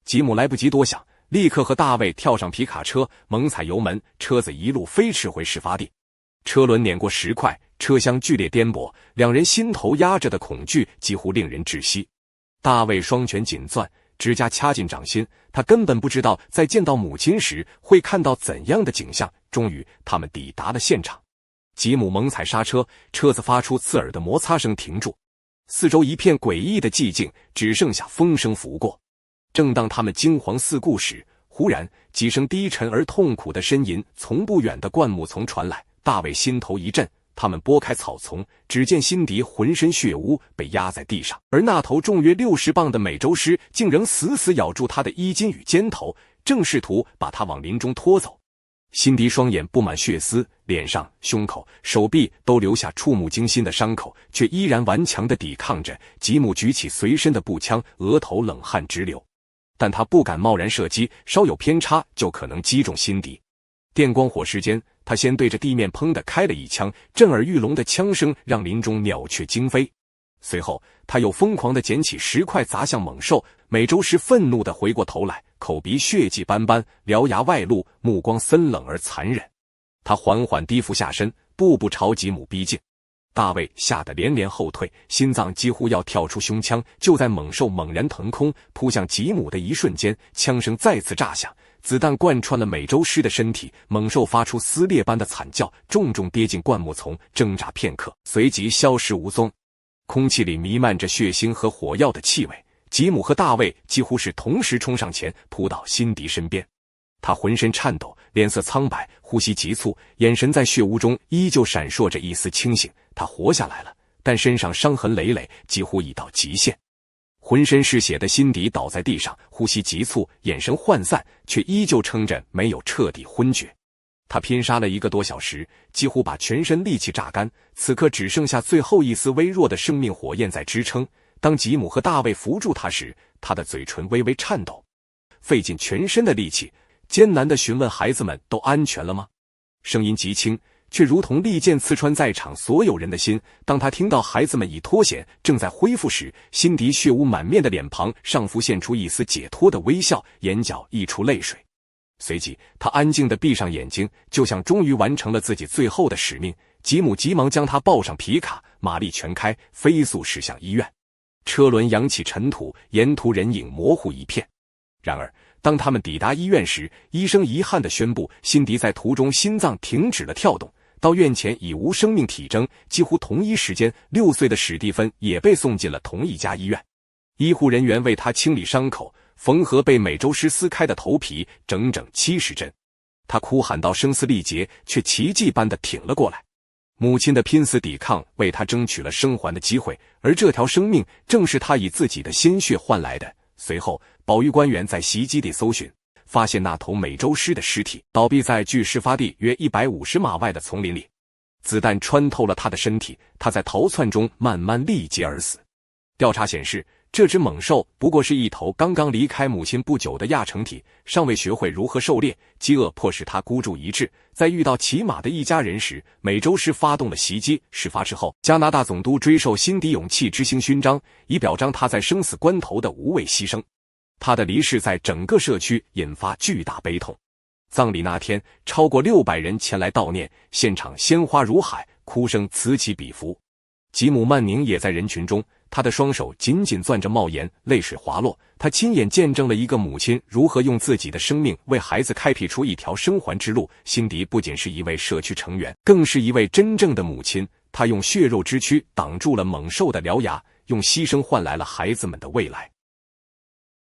Speaker 1: 吉姆来不及多想，立刻和大卫跳上皮卡车，猛踩油门，车子一路飞驰回事发地。车轮碾过石块，车厢剧烈颠簸，两人心头压着的恐惧几乎令人窒息。大卫双拳紧攥，指甲掐进掌心，他根本不知道在见到母亲时会看到怎样的景象。终于，他们抵达了现场。吉姆猛踩刹车，车子发出刺耳的摩擦声停住。四周一片诡异的寂静，只剩下风声拂过。正当他们惊惶四顾时，忽然几声低沉而痛苦的呻吟从不远的灌木丛传来。大卫心头一震，他们拨开草丛，只见辛迪浑身血污，被压在地上，而那头重约60磅的美洲狮竟仍死死咬住他的衣襟与肩头，正试图把他往林中拖走。辛迪双眼布满血丝，脸上、胸口、手臂都留下触目惊心的伤口，却依然顽强地抵抗着。吉姆举起随身的步枪，额头冷汗直流，但他不敢贸然射击，稍有偏差就可能击中辛迪。电光火石间，他先对着地面砰地开了一枪，震耳欲聋的枪声让林中鸟雀惊飞。随后他又疯狂地捡起石块砸向猛兽，美洲狮愤怒地回过头来，口鼻血迹斑斑，獠牙外露，目光森冷而残忍。他缓缓低伏下身，步步朝吉姆逼近。大卫吓得连连后退，心脏几乎要跳出胸腔。就在猛兽猛然腾空扑向吉姆的一瞬间，枪声再次炸响，子弹贯穿了美洲狮的身体，猛兽发出撕裂般的惨叫，重重跌进灌木丛，挣扎片刻，随即消失无踪。空气里弥漫着血腥和火药的气味，吉姆和大卫几乎是同时冲上前，扑到辛迪身边。他浑身颤抖，脸色苍白，呼吸急促，眼神在血污中依旧闪烁着一丝清醒。他活下来了，但身上伤痕累累，几乎已到极限。浑身是血的辛迪倒在地上，呼吸急促，眼神涣散，却依旧撑着没有彻底昏厥。他拼杀了1个多小时，几乎把全身力气榨干，此刻只剩下最后一丝微弱的生命火焰在支撑。当吉姆和大卫扶住他时，他的嘴唇微微颤抖，费尽全身的力气，艰难地询问孩子们都安全了吗？声音极轻，却如同利剑刺穿在场所有人的心。当他听到孩子们已脱险，正在恢复时，辛迪血污满面的脸庞上浮现出一丝解脱的微笑，眼角溢出泪水。随即他安静地闭上眼睛，就像终于完成了自己最后的使命。吉姆急忙将他抱上皮卡，马力全开，飞速驶向医院。车轮扬起尘土，沿途人影模糊一片。然而当他们抵达医院时，医生遗憾地宣布，辛迪在途中心脏停止了跳动，到院前已无生命体征。几乎同一时间，6岁的史蒂芬也被送进了同一家医院。医护人员为他清理伤口，缝合被美洲狮撕开的头皮，整整70针。他哭喊到声嘶力竭，却奇迹般地挺了过来。母亲的拼死抵抗为他争取了生还的机会，而这条生命正是他以自己的鲜血换来的。随后保育官员在袭击地搜寻，发现那头美洲狮的尸体倒闭在距事发地约150码外的丛林里，子弹穿透了他的身体，他在逃窜中慢慢力竭而死。调查显示，这只猛兽不过是一头刚刚离开母亲不久的亚成体，尚未学会如何狩猎，饥饿迫使它孤注一掷。在遇到骑马的一家人时，美洲狮发动了袭击。事发之后，加拿大总督追授辛迪勇气之星勋章，以表彰他在生死关头的无畏牺牲。他的离世在整个社区引发巨大悲痛。葬礼那天，超过600人前来悼念，现场鲜花如海，哭声此起彼伏。吉姆·曼宁也在人群中，他的双手紧紧攥着帽檐，泪水滑落。他亲眼见证了一个母亲如何用自己的生命为孩子开辟出一条生还之路。辛迪不仅是一位社区成员，更是一位真正的母亲。她用血肉之躯挡住了猛兽的獠牙，用牺牲换来了孩子们的未来。